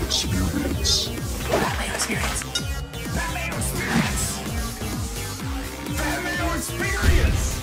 Experience. Pat Mayo Experience. Pat Mayo Experience. Pat Mayo Experience.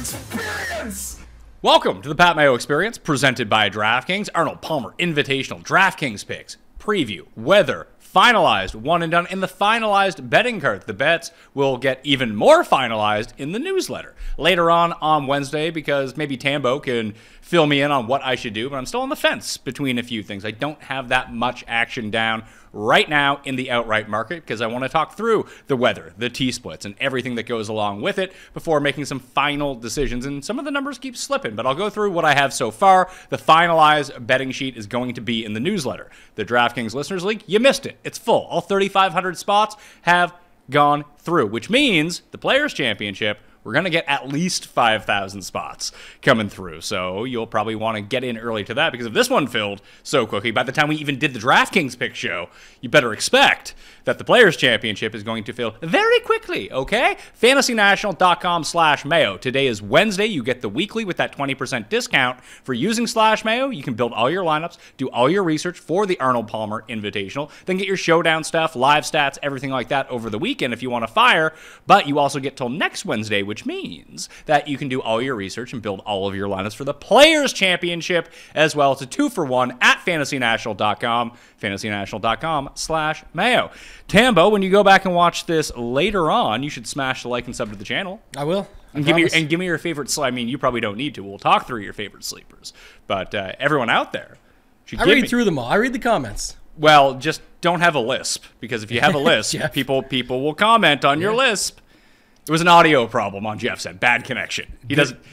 Experience. Welcome to the Pat Mayo Experience, presented by DraftKings. Arnold Palmer Invitational DraftKings picks, preview, weather, finalized, one and done in the finalized betting card. The bets will get even more finalized in the newsletter later on Wednesday, because maybe Tambo can fill me in on what I should do, but I'm still on the fence between a few things. I don't have that much action down right now in the outright market because I want to talk through the weather, the T-splits, and everything that goes along with it before making some final decisions. And some of the numbers keep slipping, but I'll go through what I have so far. The finalized betting sheet is going to be in the newsletter. The DraftKings Listeners League, you missed it. It's full. All 3,500 spots have gone through, which means the Players' Championship, we're going to get at least 5,000 spots coming through. So you'll probably want to get in early to that, because if this one filled so quickly, by the time we even did the DraftKings pick show, you better expect that the Players' Championship is going to fill very quickly, okay? FantasyNational.com/Mayo. Today is Wednesday. You get the weekly with that 20% discount for using /Mayo. You can build all your lineups, do all your research for the Arnold Palmer Invitational, then get your showdown stuff, live stats, everything like that over the weekend if you want to fire. But you also get till next Wednesday, which means that you can do all your research and build all of your lineups for the Players' Championship as well. It's a 2-for-1 at FantasyNational.com, FantasyNational.com/Mayo. Tambo, when you go back and watch this later on, you should smash the like and sub to the channel. I will. And give me your favorite. I mean, you probably don't need to. We'll talk through your favorite sleepers, but everyone out there should. I read through them all. I read the comments. Well, just don't have a lisp, because if you have a lisp, people will comment on your lisp. It was an audio problem on Jeff's end. Bad connection.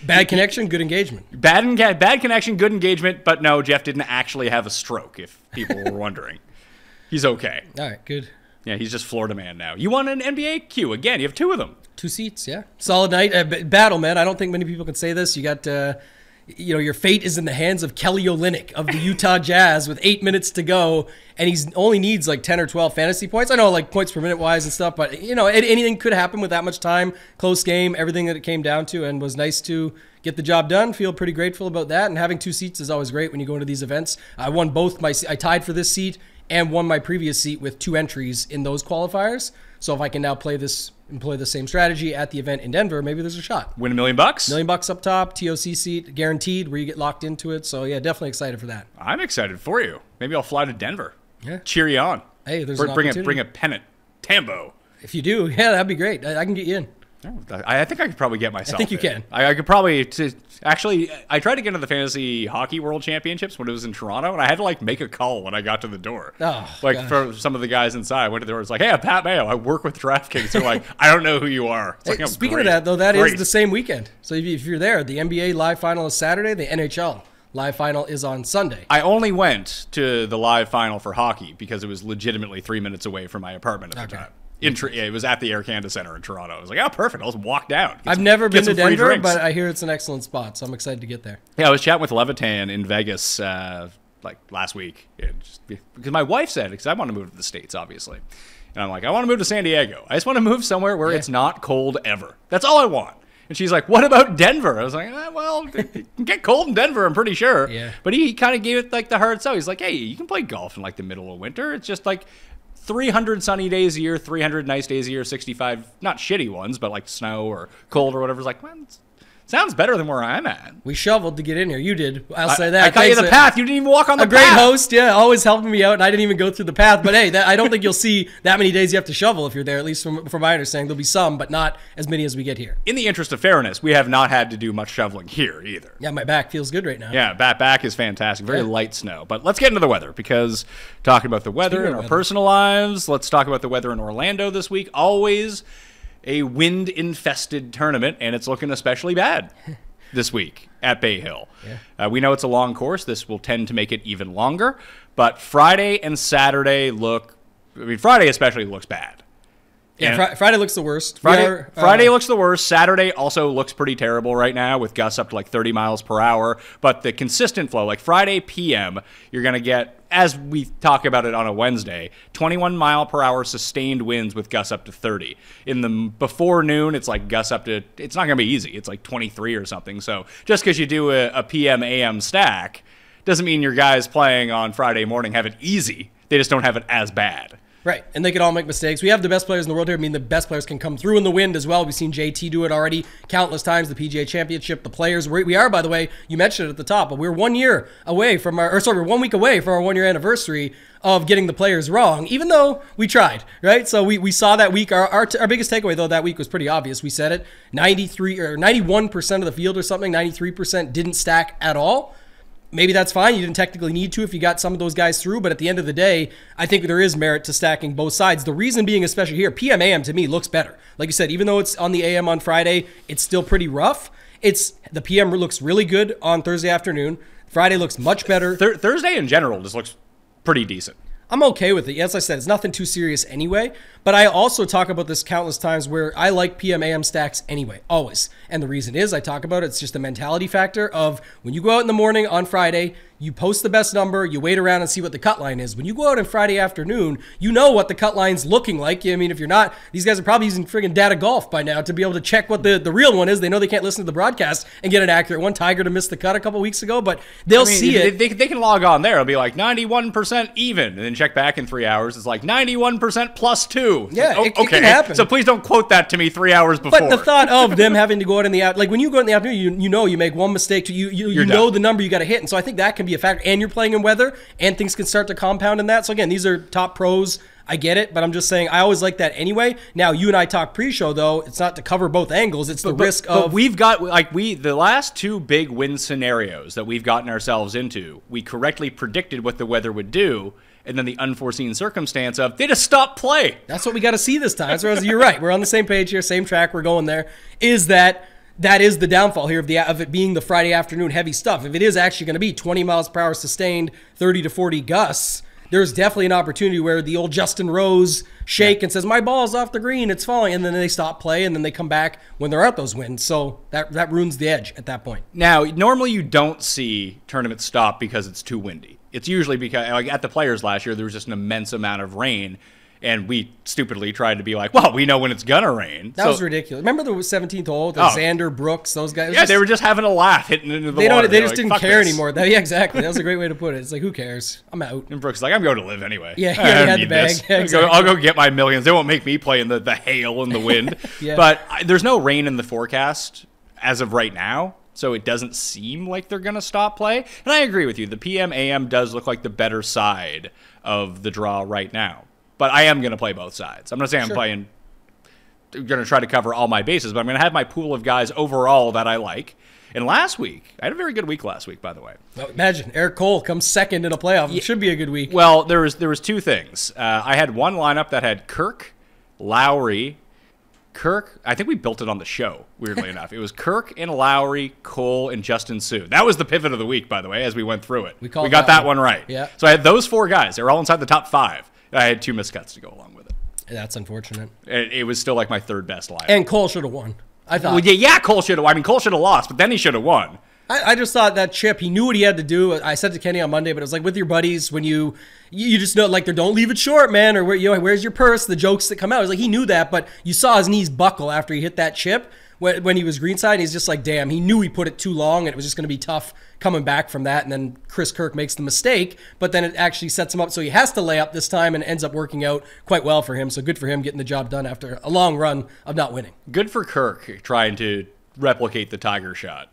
Bad connection, good engagement. Bad connection, good engagement. But no, Jeff didn't actually have a stroke, if people were wondering. He's okay. All right, good. Yeah, he's just Florida man now. You won an NBA queue again. You have 2 of them. 2 seats, yeah. Solid night. Battle, man. I don't think many people can say this. You got, your fate is in the hands of Kelly Olynyk of the Utah Jazz with 8 minutes to go, and he only needs like 10 or 12 fantasy points. I know, like, points per minute wise and stuff, but, anything could happen with that much time. Close game, everything that it came down to, and was nice to get the job done. Feel pretty grateful about that, and having 2 seats is always great when you go into these events. I won both I tied for this seat and won my previous seat with 2 entries in those qualifiers. So if I can now employ the same strategy at the event in Denver, maybe there's a shot. Win $1 million bucks? $1 million bucks up top, TOC seat guaranteed, where you get locked into it. So yeah, definitely excited for that. I'm excited for you. Maybe I'll fly to Denver. Yeah. Cheer you on. Hey, there's an opportunity. Bring a pennant. Tambo. If you do, yeah, that'd be great. I can get you in. I think I could probably get myself. I think you can. I could probably. Actually, I tried to get into the Fantasy Hockey World Championships when it was in Toronto, and I had to make a call when I got to the door. Oh, for some of the guys inside, I went to the door. It's like, hey, I'm Pat Mayo. I work with DraftKings. They're like, I don't know who you are. It's like, speaking of that, though, that is the same weekend. So if you're there, the NBA live final is Saturday. The NHL live final is on Sunday. I only went to the live final for hockey because it was legitimately 3 minutes away from my apartment at the time. It was at the Air Canada Center in Toronto. I was like, oh, perfect. I'll just walk down. I've never been to Denver, but I hear it's an excellent spot, so I'm excited to get there. Yeah, I was chatting with Levitan in Vegas last week. Because my wife said, because I want to move to the States, obviously. And I'm like, I want to move to San Diego. I just want to move somewhere where it's not cold ever. That's all I want. And she's like, what about Denver? I was like, well, it can get cold in Denver, I'm pretty sure. Yeah. But he kind of gave it the hard sell. He's like, hey, you can play golf in the middle of winter. It's just 300 sunny days a year, 300 nice days a year, 65, not shitty ones, but snow or cold or whatever. It's like, man, sounds better than where I'm at. We shoveled to get in here. You did. I'll say that. I got you the path. You didn't even walk on the path. A great host, yeah, always helping me out, and I didn't even go through the path. But hey, I don't think you'll see that many days you have to shovel if you're there, at least from my understanding. There'll be some, but not as many as we get here. In the interest of fairness, we have not had to do much shoveling here either. Yeah, my back feels good right now. Yeah, back is fantastic. Very light snow. But let's get into the weather, because talking about the weather in our personal lives, let's talk about the weather in Orlando this week. Always a wind-infested tournament, and it's looking especially bad this week at Bay Hill. Yeah. We know it's a long course. This will tend to make it even longer. But Friday and Saturday Friday especially looks bad. Yeah, Friday looks the worst. Friday looks the worst. Saturday also looks pretty terrible right now with gusts up to 30 miles per hour. But the consistent flow, Friday PM, you're going to get, as we talk about it on a Wednesday, 21 mile per hour sustained winds with gusts up to 30. In the before noon, it's gusts up to, it's not going to be easy. It's 23 or something. So just because you do a PM AM stack doesn't mean your guys playing on Friday morning have it easy. They just don't have it as bad. Right, and they can all make mistakes. We have the best players in the world here. I mean, the best players can come through in the wind as well. We've seen JT do it already countless times, the PGA Championship, the players. We are, by the way, you mentioned it at the top, but we're 1 year away from we're 1 week away from our 1 year anniversary of getting the players wrong, even though we tried, right? So we saw that week. Our biggest takeaway, though, that week was pretty obvious. We said it, 93 or 91% of the field or something, 93% didn't stack at all. Maybe that's fine. You didn't technically need to if you got some of those guys through. But at the end of the day, I think there is merit to stacking both sides. The reason being, especially here, PM AM to me looks better. Like you said, even though it's on the AM on Friday, it's still pretty rough. The PM looks really good on Thursday afternoon. Friday looks much better. Thursday in general just looks pretty decent. I'm okay with it. As I said, it's nothing too serious anyway. But I also talk about this countless times where I like PM AM stacks anyway, always. And the reason is I talk about it, it's just a mentality factor of when you go out in the morning on Friday, you post the best number, you wait around and see what the cut line is. When you go out on Friday afternoon, you know what the cut line's looking like. I mean, if you're not, these guys are probably using friggin' data golf by now to be able to check what the real one is. They know they can't listen to the broadcast and get an accurate one. Tiger to miss the cut a couple weeks ago, but they'll see it. They can log on there. It'll be like 91% even, and then check back in 3 hours. It's like 91% plus 2. Yeah, like, it can happen. So please don't quote that to me 3 hours before. But the thought of them having to go out in the like when you go out in the afternoon, you know you make one mistake, you know the number you got to hit, and so I think that can be a factor. And you're playing in weather, and things can start to compound in that. So again, these are top pros. I get it, but I'm just saying I always like that anyway. Now you and I talk pre-show though. It's not to cover both angles. It's the risk of. But we've got the last two big win scenarios that we've gotten ourselves into. We correctly predicted what the weather would do. And then the unforeseen circumstance of they just stopped play. That's what we got to see this time. So you're right. We're on the same page here, same track. We're going there. Is that is the downfall here of it being the Friday afternoon heavy stuff. If it is actually going to be 20 miles per hour sustained, 30 to 40 gusts, there's definitely an opportunity where the old Justin Rose shake and says, my ball's off the green, it's falling. And then they stop play, and then they come back when they're out those winds. So that ruins the edge at that point. Now, normally you don't see tournaments stop because it's too windy. It's usually because, like at the Players last year, there was just an immense amount of rain, and we stupidly tried to be like, well, we know when it's going to rain. That was ridiculous. Remember the 17th hole, Xander, Brooks, those guys? Yeah, they were just having a laugh hitting into the water. They just didn't care anymore. Yeah, exactly. That was a great way to put it. It's like, who cares? I'm out. And Brooks is like, I'm going to live anyway. Yeah, he had the bag. Yeah, exactly. I'll go get my millions. They won't make me play in the hail and the wind. Yeah. But there's no rain in the forecast as of right now. So it doesn't seem like they're going to stop play. And I agree with you. The PM AM does look like the better side of the draw right now. But I am going to play both sides. I'm not saying I'm going to try to cover all my bases, but I'm going to have my pool of guys overall that I like. And last week, I had a very good week last week, by the way. Well, imagine Eric Cole comes second in a playoff. It should be a good week. Well, there was two things. I had one lineup that had Kirk, Lowry, I think we built it on the show, weirdly enough. It was Kirk and Lowry, Cole, and Justin Sue. That was the pivot of the week, by the way, as we went through it. We got that one right. Yeah. So I had those four guys. They were all inside the top 5. I had 2 miscuts to go along with it. That's unfortunate. It was still like my third best lineup. And Cole should have won, I thought. Well, yeah, Cole should have. I mean, Cole should have lost, but then he should have won. I just thought that chip, he knew what he had to do. I said to Kenny on Monday, but it was like with your buddies when you just know, like, don't leave it short, man, or where's your purse, the jokes that come out. It was like he knew that, but you saw his knees buckle after he hit that chip when he was greenside. He's just like, damn, he knew he put it too long, and it was just going to be tough coming back from that. And then Chris Kirk makes the mistake, but then it actually sets him up. So he has to lay up this time, and it ends up working out quite well for him. So good for him getting the job done after a long run of not winning. Good for Kirk trying to replicate the Tiger shot.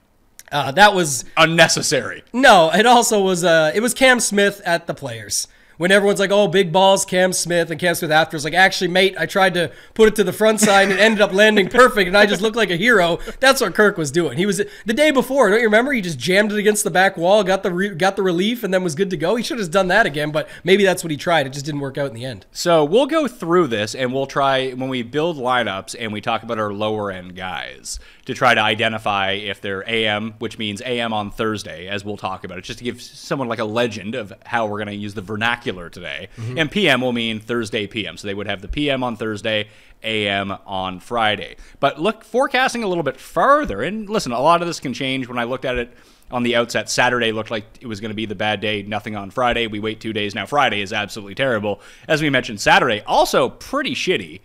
That was unnecessary. No, it also was. It was Cam Smith at the Players. When everyone's like, "Oh, big balls, Cam Smith," and Cam Smith after was like, "Actually, mate, I tried to put it to the front side and it ended up landing perfect, and I just looked like a hero." That's what Kirk was doing. He was the day before. Don't you remember? He just jammed it against the back wall, got the relief, and then was good to go. He should have done that again, but maybe that's what he tried. It just didn't work out in the end. So we'll go through this, and we'll try when we build lineups and we talk about our lower end guys to try to identify if they're AM, which means AM on Thursday, as we'll talk about it, just to give someone like a legend of how we're going to use the vernacular today. Mm-hmm. And PM will mean Thursday PM. So they would have the PM on Thursday, AM on Friday. But look, forecasting a little bit further, and listen, a lot of this can change. When I looked at it on the outset, Saturday looked like it was going to be the bad day, nothing on Friday. We wait 2 days. Now Friday is absolutely terrible. As we mentioned, Saturday, also pretty shitty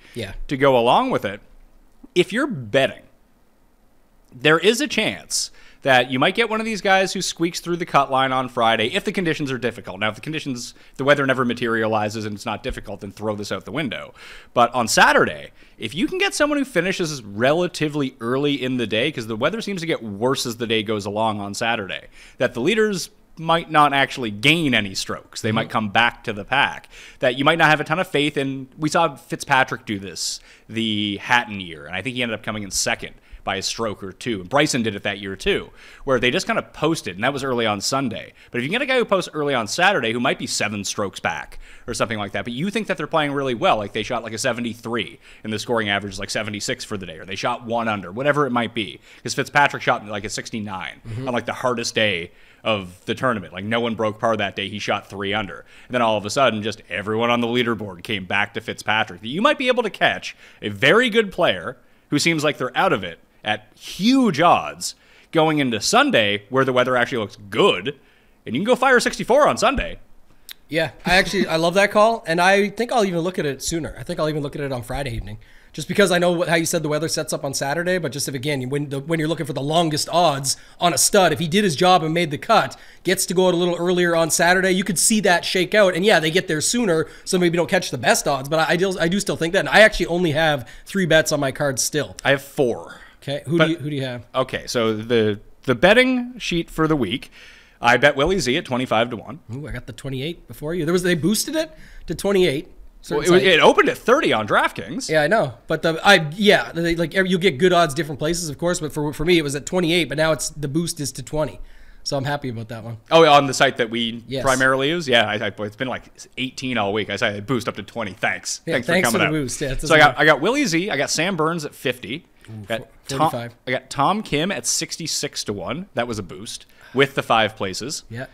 to go along with it. If you're betting, there is a chance that you might get one of these guys who squeaks through the cut line on Friday if the conditions are difficult. Now, if the weather never materializes and it's not difficult, then throw this out the window. But on Saturday, if you can get someone who finishes relatively early in the day, because the weather seems to get worse as the day goes along on Saturday, that the leaders might not actually gain any strokes. They might come back to the pack. That you might not have a ton of faith in. We saw Fitzpatrick do this the Hatton year, and I think he ended up coming in second by a stroke or two. And Bryson did it that year too, where they just kind of posted, and that was early on Sunday. But if you get a guy who posts early on Saturday who might be 7 strokes back or something like that, but you think that they're playing really well, like they shot like a 73 and the scoring average is like 76 for the day, or they shot 1 under, whatever it might be. Because Fitzpatrick shot like a 69 on like the hardest day of the tournament. Like no one broke par that day. He shot 3 under. And then all of a sudden, just everyone on the leaderboard came back to Fitzpatrick. You might be able to catch a very good player who seems like they're out of it at huge odds going into Sunday where the weather actually looks good, and you can go fire 64 on Sunday. Yeah, I love that call, and I think I'll even look at it sooner. I think I'll even look at it on Friday evening, just because I know how you said the weather sets up on Saturday, but just if, again, when you're looking for the longest odds on a stud, if he did his job and made the cut, gets to go out a little earlier on Saturday, you could see that shake out, and yeah, they get there sooner, so maybe don't catch the best odds, but I do still think that, and I actually only have 3 bets on my card still. I have 4. Okay, who do you have? Okay, so the betting sheet for the week, I bet Willie Z at 25 to 1. Ooh, I got the 28 before you. They boosted it to 28. Well, it opened at 30 on DraftKings. Yeah, I know, but you'll get good odds different places, of course. But for me, it was at 28, but now the boost is to 20. So I'm happy about that one. Oh, on the site that we primarily use? Yeah, it's been like 18 all week. I said I boost up to 20. Thanks. Yeah, thanks for the coming out. Boost. Yeah, so I got Willie Z. I got Sam Burns at 50. Ooh, 45. I got Tom Kim at 66 to 1. That was a boost with the 5 places. Yeah.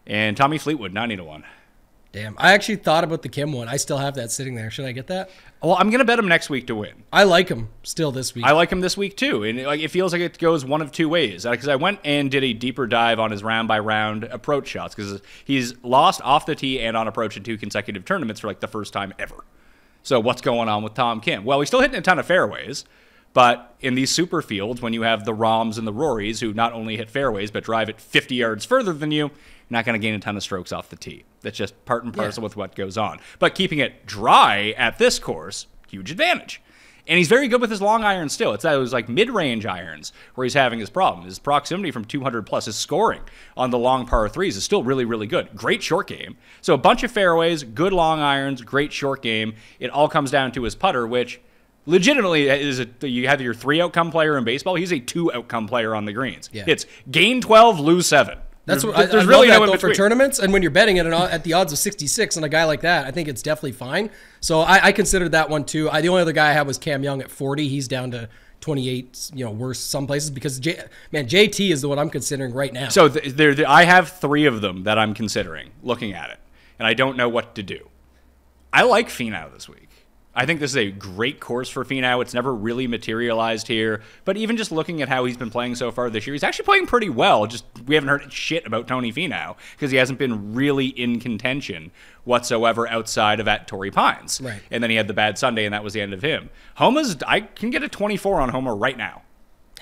And Tommy Fleetwood, 90 to 1. Damn. I actually thought about the Kim one. I still have that sitting there. Should I get that? Well, I'm going to bet him next week to win. I like him still this week. I like him this week too. And it feels like it goes one of 2 ways. Because I went and did a deeper dive on his round-by-round approach shots. Because he's lost off the tee and on approach in 2 consecutive tournaments for like the first time ever. So what's going on with Tom Kim? Well, he's still hitting a ton of fairways. But in these super fields, when you have the Roms and the Rorys who not only hit fairways but drive it 50 yards further than you, you're not going to gain a ton of strokes off the tee. That's just part and parcel with what goes on. But keeping it dry at this course, huge advantage. And he's very good with his long irons still. It's those like mid-range irons where he's having his problem. His proximity from 200 plus, his scoring on the long par 3s is still really, really good. Great short game. So a bunch of fairways, good long irons, great short game. It all comes down to his putter, which legitimately you have your 3 outcome player in baseball. He's a 2 outcome player on the greens. Yeah. It's gain 12, lose 7. That's what there's really no in between for tournaments, and when you're betting at the odds of 66 on a guy like that, I think it's definitely fine. So I considered that one too. The only other guy I had was Cam Young at 40. He's down to 28. Worse some places because JT is the one I'm considering right now. So I have 3 of them that I'm considering looking at it, and I don't know what to do. I like Finau this week. I think this is a great course for Finau. It's never really materialized here. But even just looking at how he's been playing so far this year, he's actually playing pretty well. Just we haven't heard shit about Tony Finau because he hasn't been really in contention whatsoever outside of at Torrey Pines. Right. And then he had the bad Sunday, and that was the end of him. I can get a 24 on Homa right now.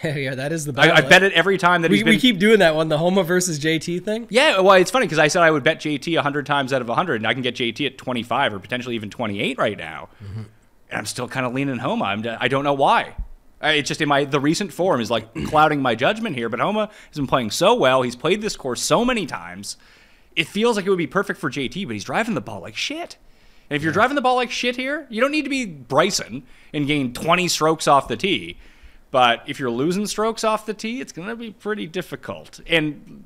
Yeah, that is the bet. I bet it every time that we keep doing that one, the Homa versus JT thing. Yeah, well, it's funny because I said I would bet JT 100 times out of 100, and I can get JT at 25 or potentially even 28 right now. Mm-hmm. And I'm still kind of leaning Homa. I don't know why. It's just the recent form is like clouding my judgment here. But Homa has been playing so well. He's played this course so many times. It feels like it would be perfect for JT, but he's driving the ball like shit. And if you're driving the ball like shit here, you don't need to be Bryson and gain 20 strokes off the tee. But if you're losing strokes off the tee, it's going to be pretty difficult. And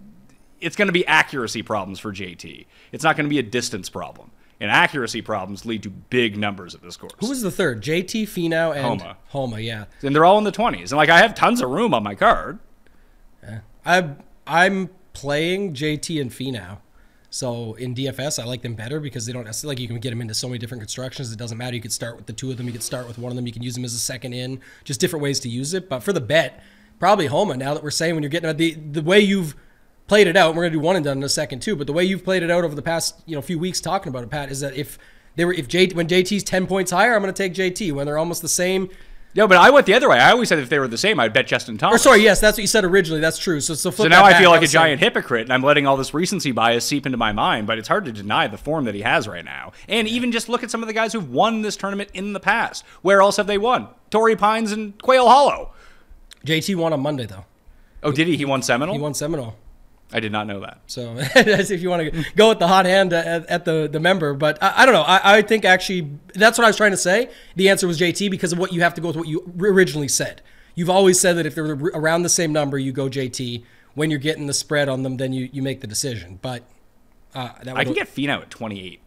it's going to be accuracy problems for JT. It's not going to be a distance problem. And accuracy problems lead to big numbers at this course. Who was the third? JT, Finau, and Homa, yeah. And they're all in the 20s. And I have tons of room on my card. Yeah. I'm playing JT and Finau. So in DFS, I like them better because they don't necessarily, you can get them into so many different constructions. It doesn't matter. You could start with the 2 of them. You could start with one of them. You can use them as a second in. Just different ways to use it. But for the bet, probably Homa. Now that we're saying when you're getting the way you've played it out, we're going to do one and done in a second too. But the way you've played it out over the past few weeks talking about it, Pat, is that when JT's 10 points higher, I'm going to take JT. When they're almost the same, No, but I went the other way. I always said if they were the same, I'd bet Justin Thomas. Or sorry, yes, that's what you said originally. That's true. So now I feel like a giant hypocrite, and I'm letting all this recency bias seep into my mind, but it's hard to deny the form that he has right now. And even just look at some of the guys who've won this tournament in the past. Where else have they won? Torrey Pines and Quail Hollow. JT won on Monday, though. Oh, did he? He won Seminole? He won Seminole. I did not know that. So if you want to go with the hot hand at the member. But I don't know. I think actually that's what I was trying to say. The answer was JT because of what you have to go with what you originally said. You've always said that if they're around the same number, you go JT. When you're getting the spread on them, then you make the decision. But I can get Finau at 28.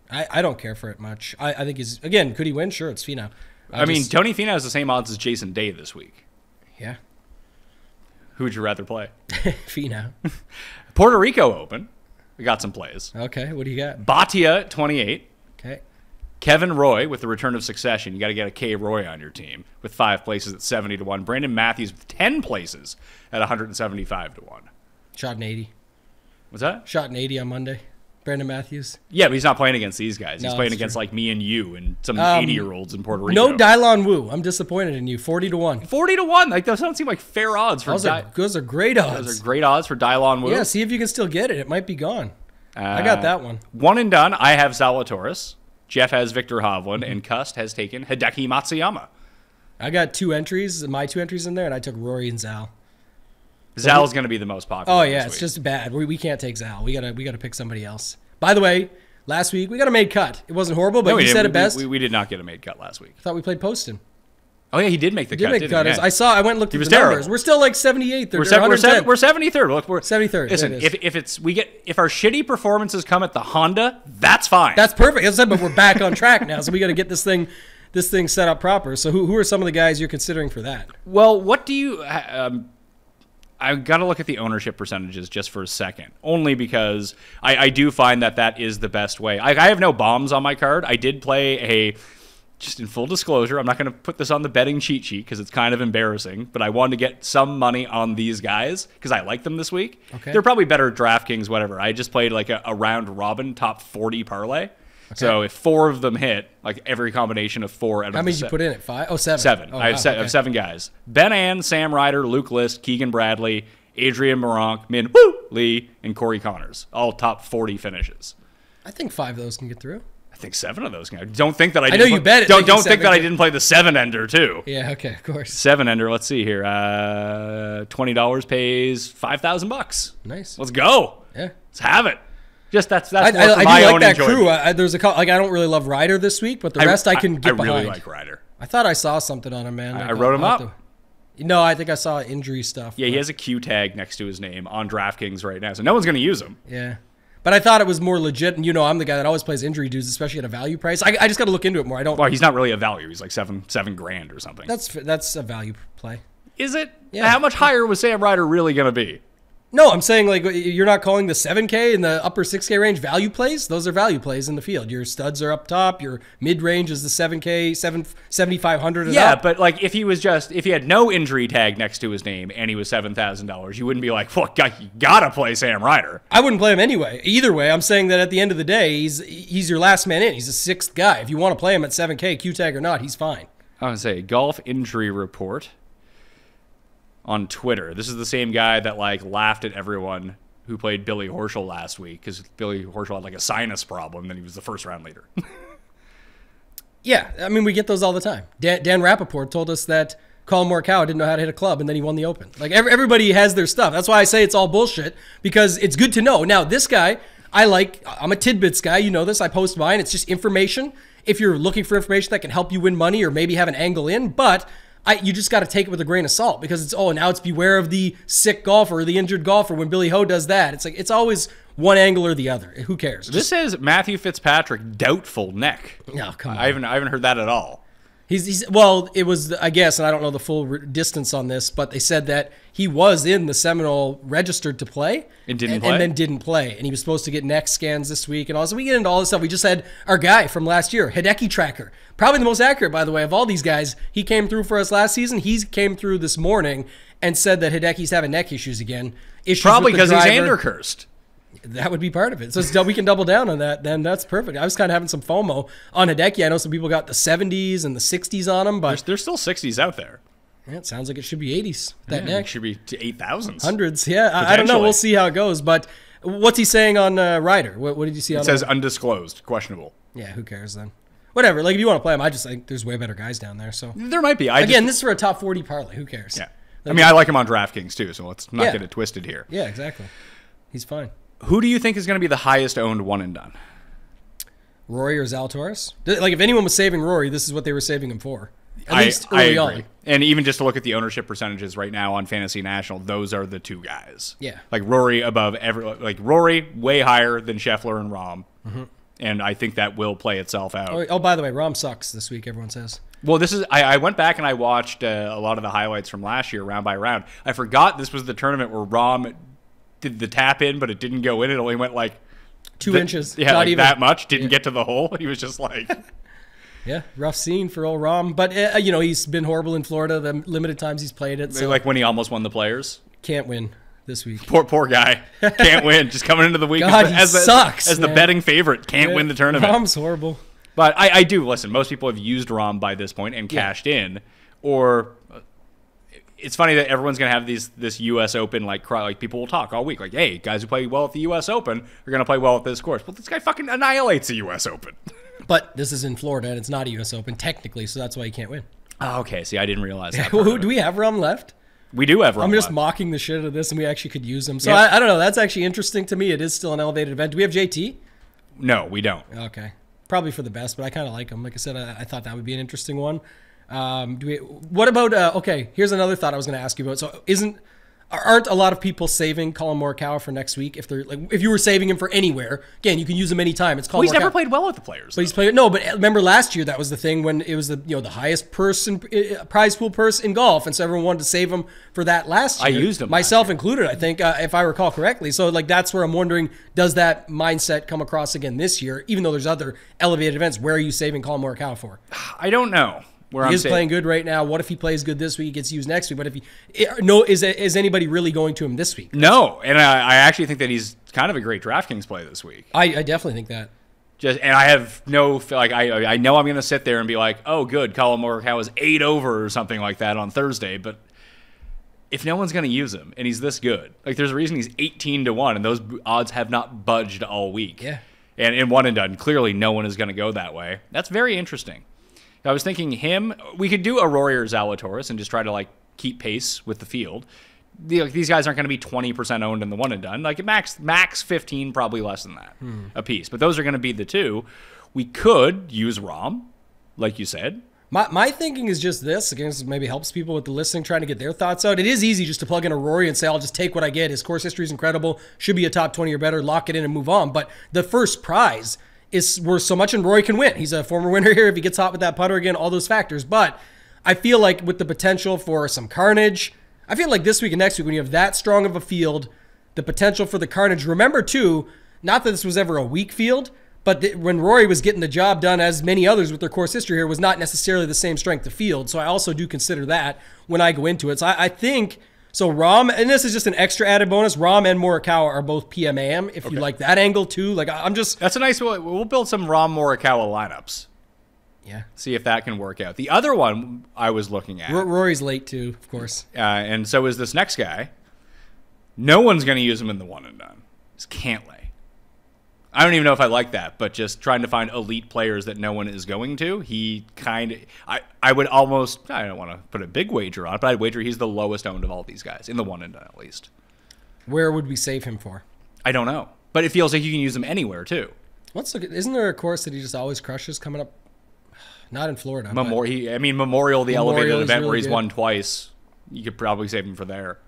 I don't care for it much. I think he's, again, could he win? Sure, it's Finau. I mean, Tony Finau has the same odds as Jason Day this week. Yeah. Who would you rather play? Finau. Puerto Rico Open. We got some plays. Okay, what do you got? Bhatia, 28. Okay. Kevin Roy with the return of succession. You got to get a K. Roy on your team with 5 places at 70 to 1. Brandon Matthews with 10 places at 175 to 1. Shot an 80. What's that? Shot an 80 on Monday. Brandon Matthews. Yeah, but he's not playing against these guys. He's No, playing that's against true. like me and you and some 80-year-olds in Puerto Rico. No Dylon Wu. I'm disappointed in you. 40 to 1. 40 to 1. Like those don't seem like fair odds for Those are great odds. Those are great odds for Dylon Wu. Yeah, see if you can still get it. It might be gone. I got that one. One and done. I have Zalatoris. Jeff has Victor Hovland, and Cust has taken Hideki Matsuyama. I got 2 entries, my 2 entries in there, and I took Rory and Zal. Zal's going to be the most popular. Oh yeah, this it's week. just bad. We can't take Zal. We gotta pick somebody else. By the way, last week we got a made cut. It wasn't horrible, but No, we you didn't. said it best. We did not get a made cut last week. I thought we played Poston. Oh yeah, he did make the cut. Did make cut. He? Yeah. I went and looked He at was the terrible. numbers. We're still like 78th. We're 73rd. Look, we're 73rd. Listen, It is. if our shitty performances come at the Honda, that's fine. That's perfect. As I said, but we're back on track now, so we got to get this thing set up proper. So who are some of the guys you're considering for that? Well, what do you? I've got to look at the ownership percentages just for a second, only because I do find that is the best way. I have no bombs on my card. I did play just in full disclosure, I'm not going to put this on the betting cheat sheet because it's kind of embarrassing, but I wanted to get some money on these guys because I like them this week. Okay. They're probably better at DraftKings, whatever. I just played like a round robin top 40 parlay. Okay. So if 4 of them hit, like every combination of 4 out of How many did you put in at 5? Oh, 7. 7. Oh, I have, wow, I have 7 guys. Ben Ann, Sam Ryder, Luke List, Keegan Bradley, Adrian Moronk, Min Woo Lee, and Corey Connors. All top 40 finishes. I think 5 of those can get through. I think 7 of those guys. Don't think that I know you bet it. Don't think that I didn't play the 7-ender too. Yeah, okay, of course. 7-ender. Let's see here. $20 pays $5,000. Nice. Let's go. Yeah. Let's have it. Just that's I more do for my like own that enjoyment. crew. There's a I don't really love Ryder this week, but the rest I can get I behind. really like Ryder. I thought I saw something on him, man. I wrote him up. No, I think I saw injury stuff. Yeah, he has a Q tag next to his name on DraftKings right now, so no one's going to use him. Yeah. But I thought it was more legit, and I'm the guy that always plays injury dudes, especially at a value price. I just got to look into it more. I don't. Well, he's not really a value. He's like $7 grand or something. That's a value play. Is it? Yeah. How much higher was Sam Ryder really going to be? No, I'm saying like you're not calling the 7K and the upper 6K range value plays. Those are value plays in the field. Your studs are up top. Your mid range is the 7K, 7,500 and Yeah, up. but like if he had no injury tag next to his name and he was $7,000, you wouldn't be like, "Well, you gotta play Sam Ryder." I wouldn't play him anyway. Either way, I'm saying that at the end of the day, he's your last man in. He's a 6th guy. If you want to play him at 7K, Q tag or not, he's fine. I would say golf injury report on Twitter. This is the same guy that like laughed at everyone who played Billy Horschel last week because Billy Horschel had like a sinus problem, then he was the first round leader. Yeah, I mean, we get those all the time. Dan Rappaport told us that Colin Morikawa didn't know how to hit a club, and then he won the Open. Like, everybody has their stuff. That's why I say it's all bullshit, because it's good to know. Now, this guy, I'm a tidbits guy. You know this. I post mine. It's just information. If you're looking for information that can help you win money or maybe have an angle in, but you just got to take it with a grain of salt, because now it's beware of the sick golfer or the injured golfer when Billy Ho does that. It's like, it's always one angle or the other. Who cares? This says Matthew Fitzpatrick doubtful neck. No, come on. I haven't heard that at all. Well, it was, I guess, and I don't know the full distance on this, but they said that he was in the Seminole registered to play. And didn't play? And then didn't play. And he was supposed to get neck scans this week. And also, we get into all this stuff. We just had our guy from last year, Hideki Tracker. Probably the most accurate, by the way, of all these guys. He came through for us last season. He came through this morning and said that Hideki's having neck issues again. Probably because he's Andercursed. That would be part of it. So we can double down on that. Then that's perfect. I was kind of having some FOMO on Hideki. I know some people got the 70s and the 60s on him, but There's still 60s out there. yeah, it sounds like it should be 80s. That neck It should be to 8,000s. hundreds. Yeah, I don't know. We'll see how it goes. But what's he saying on Ryder? What did you see on? It says undisclosed, questionable. Yeah, who cares then? Whatever. Like if you want to play him, I just think there's way better guys down there. So There might be. this is for a top 40 parlay. Who cares? Yeah. I mean, I like him on DraftKings too, so let's not Yeah. get it twisted here. Yeah, exactly. He's fine. Who do you think is going to be the highest owned one and done? Rory or Zalatoris? Like if anyone was saving Rory, this is what they were saving him for. At least early on. And even just to look at the ownership percentages right now on Fantasy National, those are the two guys. Yeah. Like Rory above Rory way higher than Scheffler and Rahm. Mm-hmm. And I think that will play itself out. Oh, by the way, Rahm sucks this week, everyone says. Well, I went back and I watched a lot of the highlights from last year, round by round. I forgot this was the tournament where Rahm did the tap in, but it didn't go in. It only went like 2 inches. Yeah, not like even that much. Didn't get to the hole. He was just like... Yeah, rough scene for old Rahm. But, he's been horrible in Florida the limited times he's played it. So like when he almost won the Players. Can't win this week. Poor guy. Can't win. Just coming into the week God, as man. the betting favorite. Can't win the tournament. Rahm's horrible. But I do, listen, most people have used Rahm by this point and cashed in. Or it's funny that everyone's going to have this U.S. Open, like people will talk all week. Like, hey, guys who play well at the U.S. Open are going to play well at this course. Well, this guy fucking annihilates the U.S. Open. But this is in Florida, and it's not a U.S. Open technically, so that's why you can't win. Oh, okay. See, I didn't realize that. Do we have Rahm left? We do have Rahm I'm just left. mocking the shit out of this, and we actually could use him. So Yeah. I don't know. That's actually interesting to me. It is still an elevated event. Do we have JT? No, we don't. Okay. Probably for the best, but I kind of like him. Like I said, I thought that would be an interesting one. What about, okay, here's another thought I was going to ask you about. So aren't a lot of people saving Colin Morikawa for next week? If you were saving him for anywhere, again, you can use him anytime. It's Colin Well, he's Morikawa. never played well with the Players. But he's played but remember last year that was the thing when it was the highest prize pool purse in golf, and so everyone wanted to save him for that last year. I used him myself included, I think, if I recall correctly. So that's where I'm wondering, does that mindset come across again this year? Even though there's other elevated events, where are you saving Colin Morikawa for? I don't know. He is playing good right now. What if he plays good this week? He gets used next week. But is anybody really going to him this week? No, and I actually think that he's kind of a great DraftKings play this week. I definitely think that. And I have I know I'm going to sit there and be like, oh, good, Colin Morikawa is 8 over or something like that on Thursday. But if no one's going to use him and he's this good, there's a reason he's 18-1, and those odds have not budged all week. Yeah. And in one and done, clearly no one is going to go that way. That's very interesting. I was thinking we could do a Rory or Zalatoris and just try to keep pace with the field. These guys aren't going to be 20% owned in the one and done. Max 15, probably less than that a piece. But those are going to be the two. We could use Rahm, like you said. My thinking is just this. Again, this maybe helps people with the listening, trying to get their thoughts out. It is easy just to plug in a Rory and say, I'll just take what I get. His course history is incredible. Should be a top 20 or better. Lock it in and move on. But the first prize is worth so much, and Rory can win. He's a former winner here if he gets hot with that putter again, all those factors. But I feel like with the potential for some carnage, I feel like this week and next week when you have that strong of a field, the potential for the carnage. Remember, too, not that this was ever a weak field, but when Rory was getting the job done, as many others with their course history here, was not necessarily the same strength of field. So I also do consider that when I go into it. So I think... So Rahm, and this is just an extra added bonus, Rahm and Morikawa are both PMAM, if you like that angle too. That's a nice one. We'll build some Rahm Morikawa lineups. Yeah. See if that can work out. The other one I was looking at. Rory's late too, of course. And so is this next guy. No one's going to use him in the one and done. It's Cantlay. I don't even know if I like that, but just trying to find elite players that no one is going to. He kind of, I would almost, I don't want to put a big wager on it, but I'd wager he's the lowest owned of all these guys, in the one and done at least. Where would we save him for? I don't know. But it feels like you can use him anywhere too. Let's look at, isn't there a course that he just always crushes coming up? Not in Florida. Memorial, the elevated event really where he's good. won twice. You could probably save him for there.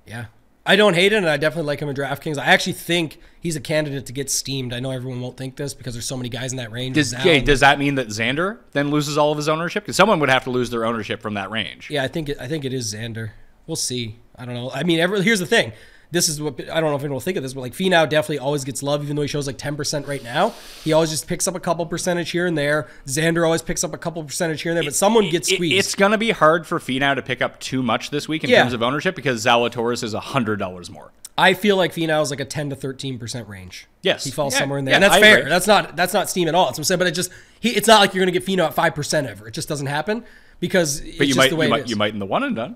Yeah. I don't hate it, and I definitely like him in DraftKings. I actually think he's a candidate to get steamed. I know everyone won't think this because there's so many guys in that range. Does that mean that Xander then loses all of his ownership? Because someone would have to lose their ownership from that range. Yeah, I think it is Xander. We'll see. I don't know. I mean, here's the thing. this is what, I don't know if anyone will think of this, but like Finau definitely always gets love, even though he shows like 10% right now. He always just picks up a couple percentage here and there. Xander always picks up a couple percentage here and there, but someone gets squeezed. It's going to be hard for Finau to pick up too much this week in terms of ownership because Zalatoris is $100 more. I feel like Finau is like a 10 to 13% range. Yes. He falls somewhere in there. And that's fair. That's not steam at all. That's what I'm saying. But it's not like you're going to get Finau at 5% ever. It just doesn't happen because it's just the way it is. You might in the one and done.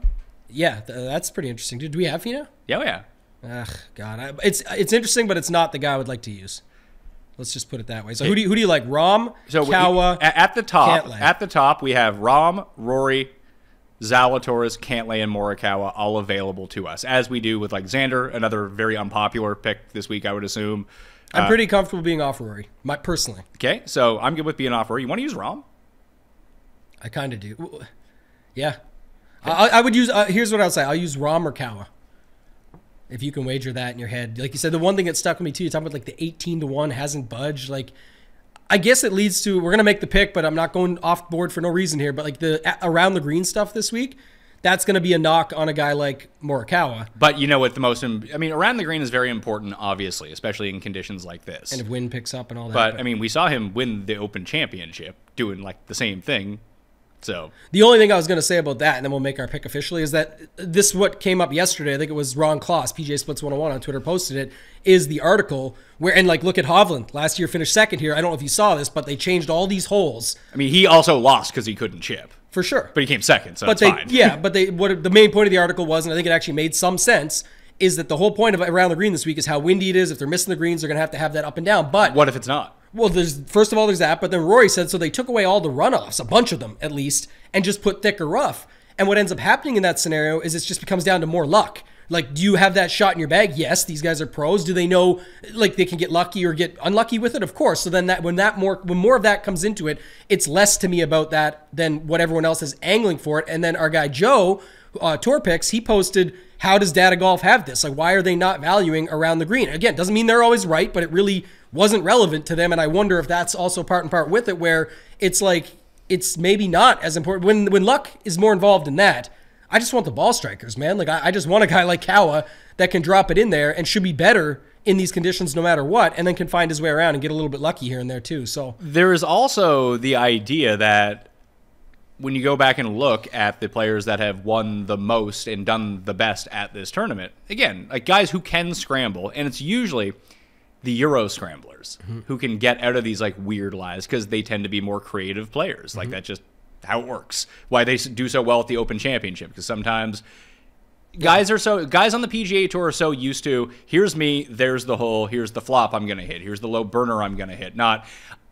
Yeah, that's pretty interesting. Do we have Finau? Yeah. Ugh, God. It's interesting, but it's not the guy I would like to use. Let's just put it that way. So who do you like? Rahm, Kawa, at the top. Cantlay. At the top, we have Rahm, Rory, Zalatoris, Cantlay, and Morikawa all available to us, as we do with like Xander, another very unpopular pick this week, I would assume. I'm pretty comfortable being off Rory, personally. Okay, so I'm good with being off Rory. You want to use Rahm? I kind of do. Yeah. I would use, here's what I'll say. I'll use Rahm or Kawa. If you can wager that in your head. Like you said, the one thing that stuck with me too, you're talking about like the 18-1 hasn't budged. Like, I guess it leads to, we're going to make the pick, but I'm not going off board for no reason here. But like the around the green stuff this week, that's going to be a knock on a guy like Morikawa. But you know what around the green is very important, obviously, especially in conditions like this. And if wind picks up and all that. But I mean, we saw him win the Open Championship doing like the same thing. So the only thing I was going to say about that, and then we'll make our pick officially, is that this what came up yesterday. I think it was Ron Kloss, PJ Splits 101 on Twitter, posted it, is the article where, and like, look at Hovland. Last year finished second here. I don't know if you saw this, but they changed all these holes. I mean, he also lost because he couldn't chip. For sure. But he came second, so it's fine. Yeah, but what the main point of the article was, and I think it actually made some sense, is that the whole point of around the green this week is how windy it is. If they're missing the greens, they're going to have that up and down. But what if it's not? Well, first of all, there's that, but then Rory said, so they took away all the runoffs, a bunch of them at least, and just put thicker rough. And what ends up happening in that scenario is it just becomes down to more luck. Like, do you have that shot in your bag? Yes, these guys are pros. Do they know, like, they can get lucky or get unlucky with it? Of course. So then when more of that comes into it, it's less to me about that than what everyone else is angling for it. And then our guy Joe, Tour Picks, he posted, how does Data Golf have this? Like, why are they not valuing around the green? Again, doesn't mean they're always right, but it really wasn't relevant to them. And I wonder if that's also part and part with it, where it's like, it's maybe not as important. When luck is more involved in that, I just want the ball strikers, man. Like, I just want a guy like Kawa that can drop it in there and should be better in these conditions no matter what, and then can find his way around and get a little bit lucky here and there too. So there is also the idea that when you go back and look at the players that have won the most and done the best at this tournament, again, like guys who can scramble, and it's usually the Euro scramblers who can get out of these like weird lies because they tend to be more creative players. Like, that's just how it works. Why they do so well at the Open Championship, because sometimes guys on the PGA Tour are so used to, here's me, there's the hole, here's the flop I'm going to hit, here's the low burner I'm going to hit. Not,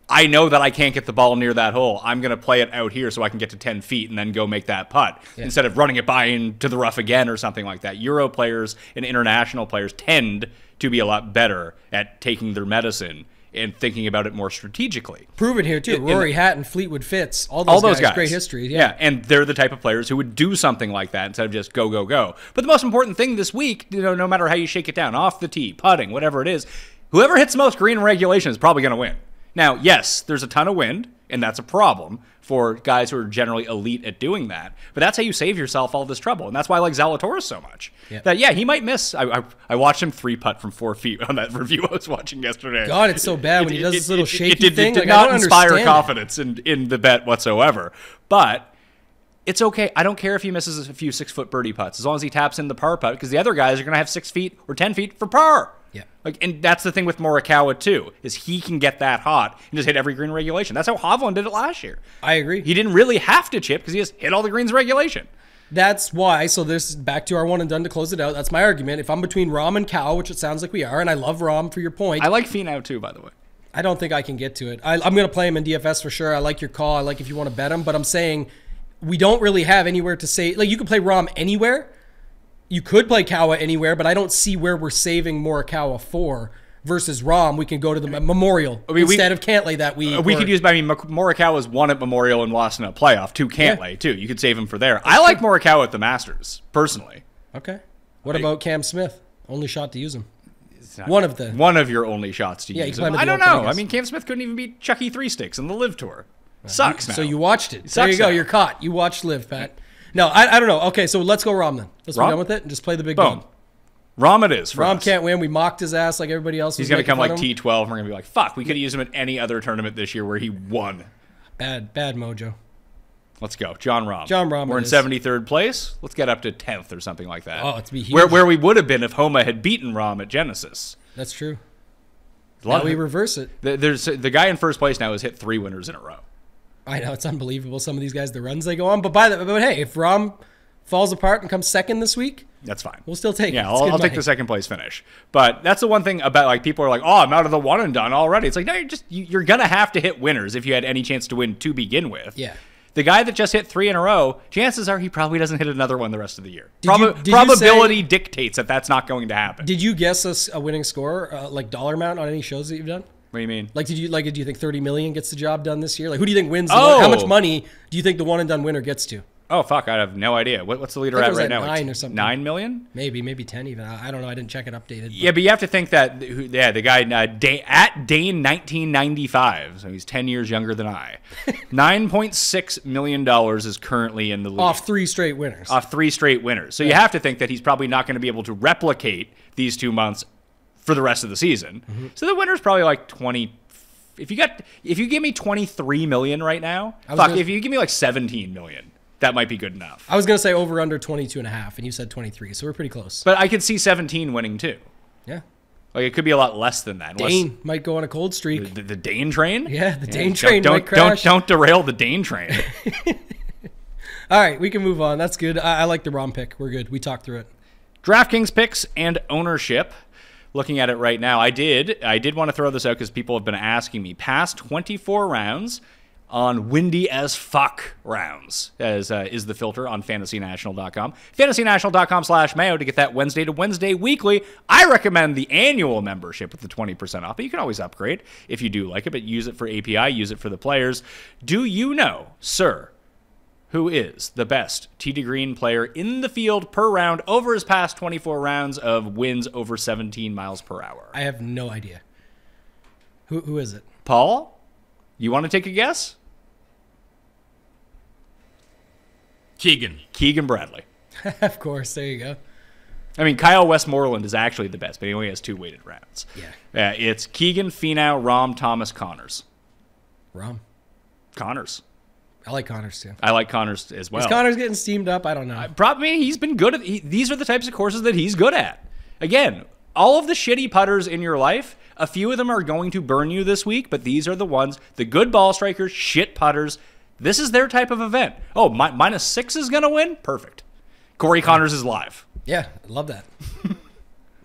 I know that I can't get the ball near that hole, I'm going to play it out here so I can get to 10 feet and then go make that putt, instead of running it by into the rough again or something like that. Euro players and international players tend to be a lot better at taking their medicine and thinking about it more strategically. Proven here too. Rory, Hatton, Fleetwood Fitz, all those guys. Great history. Yeah, and they're the type of players who would do something like that instead of just go, go, go. But the most important thing this week, no matter how you shake it down, off the tee, putting, whatever it is, whoever hits the most green in regulation is probably going to win. Now, yes, there's a ton of wind, and that's a problem for guys who are generally elite at doing that. But that's how you save yourself all this trouble. And that's why I like Zalatoris so much. That, he might miss. I watched him 3-putt from 4 feet on that review I was watching yesterday. God, it's so bad when he does this little shaky thing. It did not inspire confidence in the bet whatsoever. But it's okay. I don't care if he misses a few 6-foot birdie putts, as long as he taps in the par putt, because the other guys are going to have 6 feet or 10 feet for par. Yeah. And that's the thing with Morikawa too, is he can get that hot and just hit every green regulation. That's how Hovland did it last year. I agree. He didn't really have to chip because he just hit all the greens regulation. That's why. So this back to our one and done to close it out. That's my argument. If I'm between Rahm and Kawa, which it sounds like we are, and I love Rahm for your point. I like Finau too, by the way. I don't think I can get to it. I'm going to play him in DFS for sure. I like your call. I like if you want to bet him, but I'm saying we don't really have anywhere to say, like, you can play Rahm anywhere. You could play Kawa anywhere, but I don't see where we're saving Morikawa for versus Rahm. We can go to the Memorial instead of Cantlay that week. We could use, Morikawa's won at Memorial and lost in a playoff to Cantlay, too. You could save him for there. I like Morikawa at the Masters, personally. Okay. What about Cam Smith? Only shot to use him. One of your only shots to use him. I don't know. Cam Smith couldn't even beat Chucky 3 Sticks in the Live Tour. Sucks now. So you watched it. There you go. You're caught. You watched Live, Pat. No, I don't know. Okay, so let's go Rahm then. Let's be done with it and just play the big game. Rahm it is for Rahm us. can't win. We mocked his ass like everybody else. He's going to come like T12, and we're going to be like, fuck, we could have used him in any other tournament this year where he won. Bad mojo. Let's go. John Rahm. John Rahm. We're in 73rd place. Let's get up to 10th or something like that. Oh, it's be huge. Where we would have been if Homa had beaten Rahm at Genesis. That's true. Now we reverse it. There's the guy in first place now has hit 3 winners in a row. I know, it's unbelievable, some of these guys, the runs they go on. But hey, if Rahm falls apart and comes second this week, that's fine. We'll still take it. Yeah, I'll take the second place finish. But that's the one thing about, like, people are like, oh, I'm out of the one and done already. It's like, no, you're going to have to hit winners if you had any chance to win to begin with. Yeah. The guy that just hit 3 in a row, chances are he probably doesn't hit another one the rest of the year. Did Probability dictates that that's not going to happen. Did you guess a winning score, like dollar amount on any shows that you've done? What do you mean? Like, do you think 30 million gets the job done this year? Like, who do you think wins? How much money do you think the one and done winner gets to? Oh, fuck. I have no idea. What's the leader at right now? 9 or something. 9 million? Maybe 10 even. I don't know. I didn't check it updated. But. Yeah, but you have to think that, the guy at Dane 1995, so he's 10 years younger than I, $9.6 million is currently in the league. Off 3 straight winners. So you have to think that he's probably not going to be able to replicate these 2 months for the rest of the season. Mm-hmm. So the winner's probably like 20. If you give me 23 million right now, if you give me like 17 million, that might be good enough. I was going to say over under 22.5, and you said 23, so we're pretty close. But I could see 17 winning too. Yeah. Like, it could be a lot less than that. Dane might go on a cold streak. The Dane train? Yeah, the Dane train might crash. Don't derail the Dane train. All right, we can move on. That's good. I like the Rahm pick. We're good. We talked through it. DraftKings picks and ownership. Looking at it right now, I did want to throw this out because people have been asking me. Past 24 rounds on windy as fuck rounds, as is the filter on fantasynational.com. Fantasynational.com/Mayo to get that Wednesday to Wednesday weekly. I recommend the annual membership with the 20% off, but you can always upgrade if you do like it, but use it for API, use it for the players. Do you know, sir, who is the best tee to green player in the field per round over his past 24 rounds of wins over 17 miles per hour? I have no idea. Who is it? Paul, you want to take a guess? Keegan Bradley. Of course, there you go. I mean, Kyle Westmoreland is actually the best, but he only has 2 weighted rounds. Yeah. It's Keegan, Finau, Rahm, Thomas, Connors. Rahm. Connors. I like Connors, too. I like Connors as well. Is Connors getting steamed up? I don't know. Probably he's been good at these are the types of courses that he's good at. Again, all of the shitty putters in your life, a few of them are going to burn you this week, but these are the ones, the good ball strikers, shit putters. This is their type of event. Oh, -6 is going to win? Perfect. Corey Connors is live. Yeah, I love that.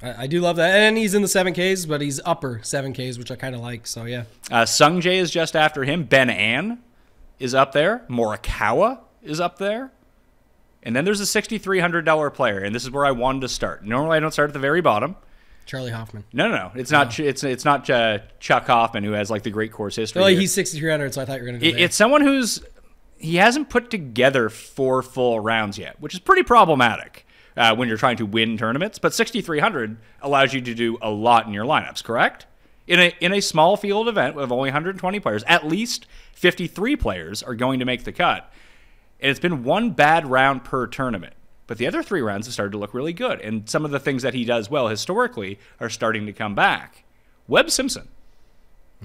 I do love that. And he's in the 7Ks, but he's upper 7Ks, which I kind of like, so yeah. Sung Jae is just after him. Ben An is up there. Morikawa is up there. And then there's a $6,300 player, and this is where I wanted to start. Normally I don't start at the very bottom. Charlie Hoffman. No. It's not. It's not Chuck Hoffman, who has like the great course history. Well, he's 6,300, so I thought you were going to go there. It's someone he hasn't put together 4 full rounds yet, which is pretty problematic when you're trying to win tournaments. But 6,300 allows you to do a lot in your lineups, correct? In a small field event with only 120 players, at least 53 players are going to make the cut. And it's been 1 bad round per tournament. But the other 3 rounds have started to look really good. And some of the things that he does well historically are starting to come back. Webb Simpson.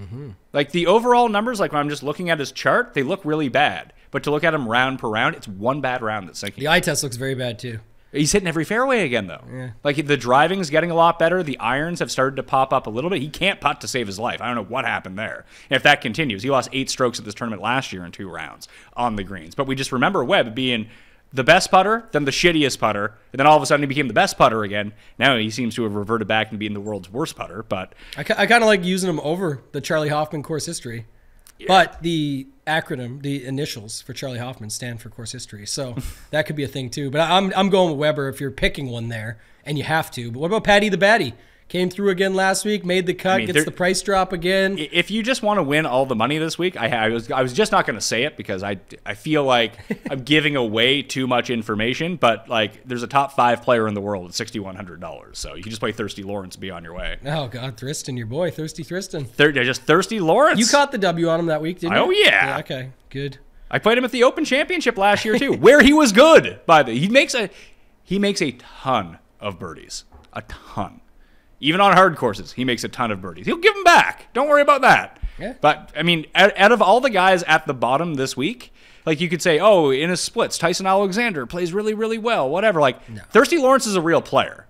Mm-hmm. Like the overall numbers, like when I'm just looking at his chart, they look really bad. But to look at him round per round, it's 1 bad round that's sinking. The eye test looks very bad too. He's hitting every fairway again, though. Yeah. Like the driving's getting a lot better. The irons have started to pop up a little bit. He can't putt to save his life. I don't know what happened there. And if that continues, he lost 8 strokes at this tournament last year in 2 rounds on the greens. But we just remember Webb being the best putter, then the shittiest putter, and then all of a sudden he became the best putter again. Now he seems to have reverted back and being the world's worst putter. But I kind of like using him over the Charlie Hoffman course history. Yeah. But the acronym, the initials for Charlie Hoffman stand for course history. So that could be a thing too. But I'm going with Weber if you're picking one there, and you have to. But what about Paddy the Batty? Came through again last week, made the cut, gets the price drop again. If you just want to win all the money this week, I was just not going to say it because I feel like I'm giving away too much information. But like, there's a top 5 player in the world at $6,100, so you can just play Thirsty Lawrence and be on your way. Oh God, Thriston, your boy, Thirsty Thriston. Just Thirsty Lawrence. You caught the W on him that week, didn't you? Oh yeah. Okay, good. I played him at the Open Championship last year too, where he was good. He makes a ton of birdies. a ton. Even on hard courses, he makes a ton of birdies. He'll give them back. Don't worry about that. Yeah. But, I mean, out of all the guys at the bottom this week, like you could say, oh, in his splits, Tyson Alexander plays really, really well, whatever. Like, No. Thirsty Lawrence is a real player.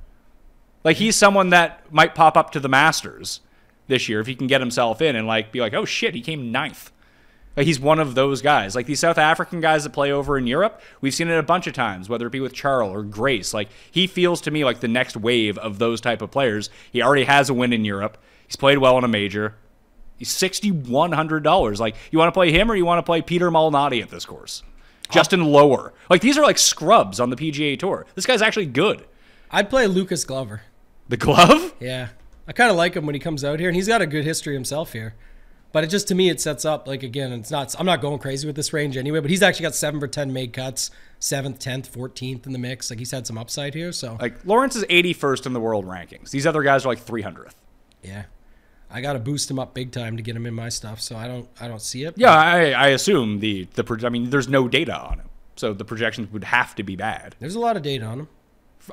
Like, he's someone that might pop up to the Masters this year if he can get himself in and, like, be like, oh, shit, he came ninth. Like, he's one of those guys. Like, these South African guys that play over in Europe, we've seen it a bunch of times, whether it be with Charles or Grace. Like, he feels to me like the next wave of those type of players. He already has a win in Europe. He's played well in a major. He's $6,100. Like, you want to play him or you want to play Peter Malnati at this course? Justin Lower. Like, these are like scrubs on the PGA Tour. This guy's actually good. I'd play Lucas Glover. The glove? Yeah. I kind of like him when he comes out here, and he's got a good history himself here. But it just, to me, it sets up, like, again, it's not, I'm not going crazy with this range anyway, but he's actually got 7 for 10 made cuts, 7th, 10th, 14th in the mix. Like, he's had some upside here, so. Like, Lawrence is 81st in the world rankings. These other guys are like 300th. Yeah. I got to boost him up big time to get him in my stuff, so I don't see it. Yeah, I assume I mean, there's no data on him, so the projections would have to be bad. There's a lot of data on him.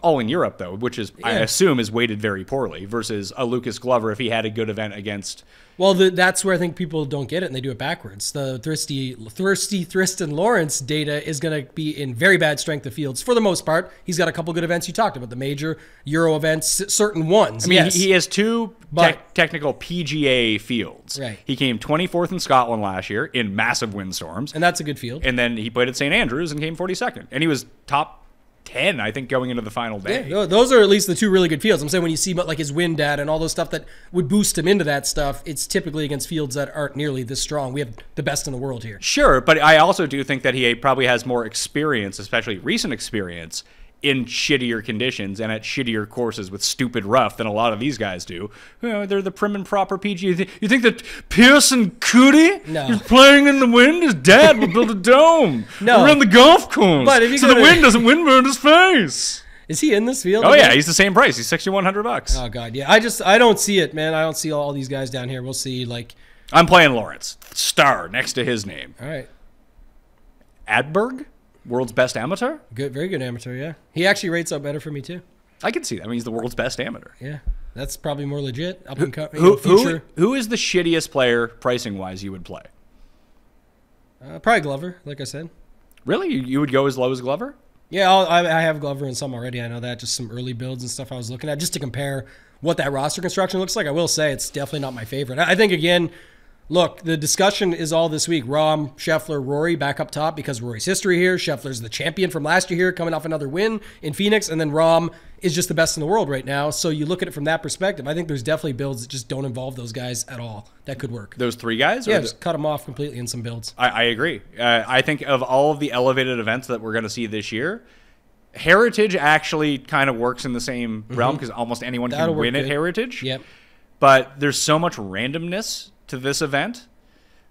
All in Europe, though, which is, I assume, is weighted very poorly versus a Lucas Glover if he had a good event against. Well, that's where I think people don't get it, and they do it backwards. The thirsty Tristan Lawrence data is going to be in very bad strength of fields for the most part. He's got a couple good events you talked about, the major Euro events, certain ones. I mean, yes. he has two technical PGA fields. Right. He came 24th in Scotland last year in massive windstorms. And that's a good field. And then he played at St. Andrews and came 42nd. And he was top 10, I think, going into the final day. Yeah, those are at least the two really good fields. I'm saying when you see like his win data and all those stuff that would boost him into that stuff, it's typically against fields that aren't nearly this strong. We have the best in the world here. Sure, but I also do think that he probably has more experience, especially recent experience, in shittier conditions and at shittier courses with stupid rough than a lot of these guys do. You know, they're the prim and proper PGA. You think that Pearson Cootie is playing in the wind? His dad will build a dome around the golf course so the wind doesn't windburn his face. Is he in this field? Oh, yeah, he's the same price. He's $6,100. Oh, God, yeah. I don't see it, man. I don't see all these guys down here. We'll see, like... I'm playing Lawrence. Star next to his name. All right. Adberg? World's best amateur? Good, very good amateur, yeah. He actually rates out better for me, too. I can see that. I mean, he's the world's best amateur. Yeah, that's probably more legit. Up and who is the shittiest player, pricing-wise, you would play? Probably Glover, like I said. Really? You would go as low as Glover? Yeah, I have Glover in some already. I know that. Just some early builds and stuff I was looking at, just to compare what that roster construction looks like. I will say it's definitely not my favorite. I think, again... Look, the discussion is all this week. Rahm, Scheffler, Rory back up top because Rory's history here. Scheffler's the champion from last year here, coming off another win in Phoenix. And then Rahm is just the best in the world right now. So you look at it from that perspective. I think there's definitely builds that just don't involve those guys at all. That could work. Those three guys? Yeah, just cut them off completely in some builds. I agree. I think of all of the elevated events that we're going to see this year, Heritage actually kind of works in the same realm because almost anyone can win at Heritage. Yep. But there's so much randomness to this event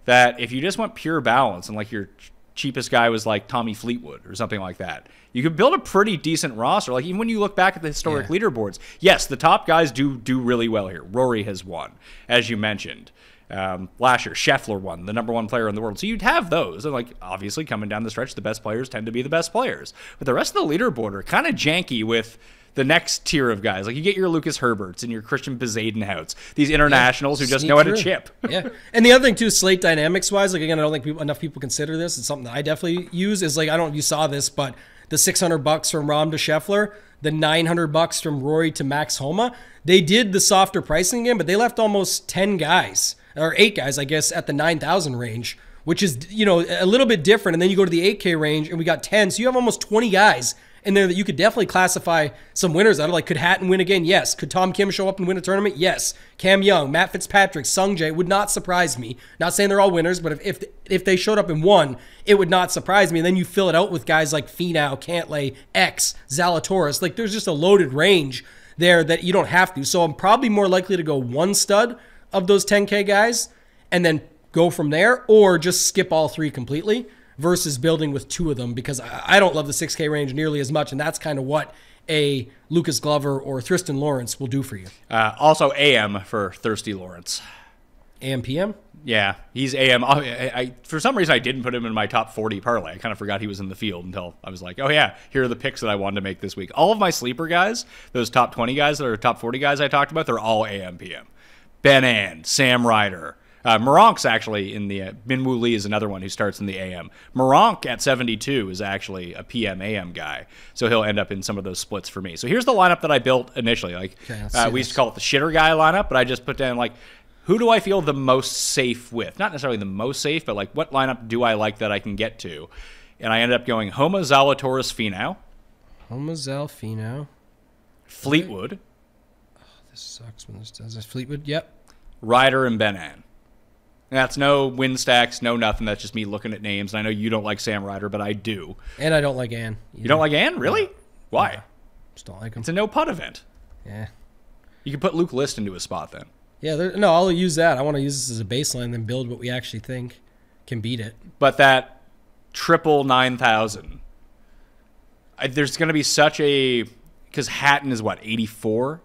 that if you just want pure balance and like your cheapest guy was like Tommy Fleetwood or something like that, you could build a pretty decent roster. Like even when you look back at the historic leaderboards, yes, the top guys do really well here. Rory has won, as you mentioned. Last year, Scheffler won, the #1 player in the world. So you'd have those. And like obviously coming down the stretch, the best players tend to be the best players. But the rest of the leaderboard are kind of janky with the next tier of guys. Like you get your Lucas Herberts and your Christian Bezadenhouts, these internationals who just know how to chip. Yeah. And the other thing too, slate dynamics wise, like again, I don't think enough people consider this. It's something that I definitely use is like, I don't know if you saw this, but the $600 from Rahm to Scheffler, the $900 from Rory to Max Homa, they did the softer pricing again, but they left almost 10 guys or 8 guys, I guess, at the 9,000 range, which is, you know, a little bit different. And then you go to the 8K range and we got 10. So you have almost 20 guys in there that you could definitely classify some winners out of. Like, could Hatton win again? Yes. Could Tom Kim show up and win a tournament? Yes. Cam Young, Matt Fitzpatrick, Sung Jae would not surprise me. Not saying they're all winners, but if they showed up and won, it would not surprise me. And then you fill it out with guys like Finau, Cantlay, X, Zalatoris. Like, there's just a loaded range there that you don't have to. So I'm probably more likely to go one stud of those 10K guys and then go from there, or just skip all 3 completely versus building with 2 of them, because I don't love the 6K range nearly as much, and that's kind of what a Lucas Glover or Tristan Lawrence will do for you. Also AM for Thirsty Lawrence. AM PM? Yeah, he's AM. For some reason, I didn't put him in my top 40 parlay. I kind of forgot he was in the field until I was like, oh yeah, here are the picks that I wanted to make this week. All of my sleeper guys, those top 20 guys that are top 40 guys I talked about, they're all AM PM. Ben An, Sam Ryder. Moronk's actually in the Minwoo Lee is another one who starts in the AM. Moronk at 72 is actually a PM AM guy, so he'll end up in some of those splits for me. So here's the lineup that I built initially. Like we used to call it the shitter guy lineup, but I just put down like, who do I feel the most safe with? Not necessarily the most safe, but like what lineup do I like that I can get to? And I ended up going Homa, Zalatoris, Finau. Homa, Zal, Finau. Fleetwood. Oh, this sucks when this does this. Fleetwood, yep. Ryder and Ben An. That's no win stacks, no nothing. That's just me looking at names. And I know you don't like Sam Ryder, but I do. And I don't like Ann. You don't like Ann? Really? No. Why? No. Just don't like him. It's a no-putt event. Yeah. You can put Luke List into a spot then. Yeah, no, I'll use that. I want to use this as a baseline, then build what we actually think can beat it. But that triple 9,000, there's going to be such a... Because Hatton is what, 84?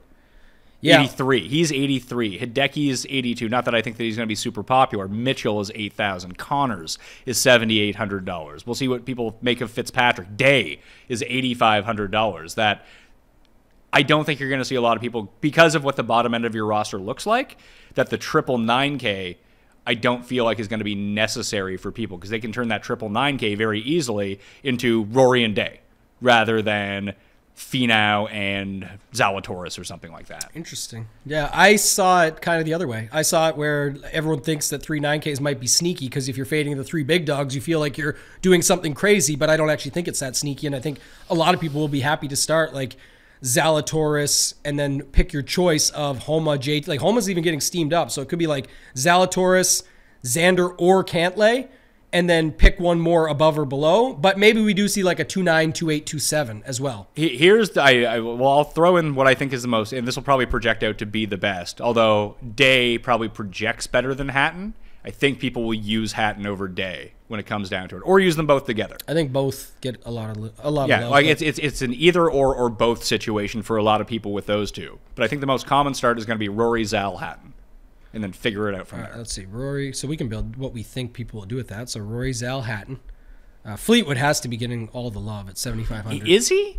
Yeah. 83. He's 83. Hideki is 82. Not that I think that he's going to be super popular. Mitchell is 8,000. Connors is $7,800. We'll see what people make of Fitzpatrick. Day is $8,500. That I don't think you're going to see a lot of people, because of what the bottom end of your roster looks like, that the triple 9K I don't feel like is going to be necessary for people, because they can turn that triple 9K very easily into Rory and Day rather than Finau and Zalatoris or something like that. Interesting. Yeah, I saw it kind of the other way. I saw it where everyone thinks that 3 9Ks might be sneaky, because if you're fading the 3 big dogs, you feel like you're doing something crazy, but I don't actually think it's that sneaky, and I think a lot of people will be happy to start like Zalatoris and then pick your choice of Homa, JT. Like Homa's even getting steamed up, so it could be like Zalatoris, Xander, or Cantlay, and then pick one more above or below. But maybe we do see like a 2-9, 2-8, 2-7 as well. Here's the, I'll throw in what I think is the most, and this will probably project out to be the best. Although Day probably projects better than Hatton, I think people will use Hatton over Day when it comes down to it, or use them both together. I think both get a lot of yeah, love, like it's an either or both situation for a lot of people with those two. But I think the most common start is going to be Rory, Zal, Hatton, and then figure it out from there. Let's see, Rory. So we can build what we think people will do with that. So Rory, Zal, Hatton. Fleetwood has to be getting all the love at 7,500. Is he?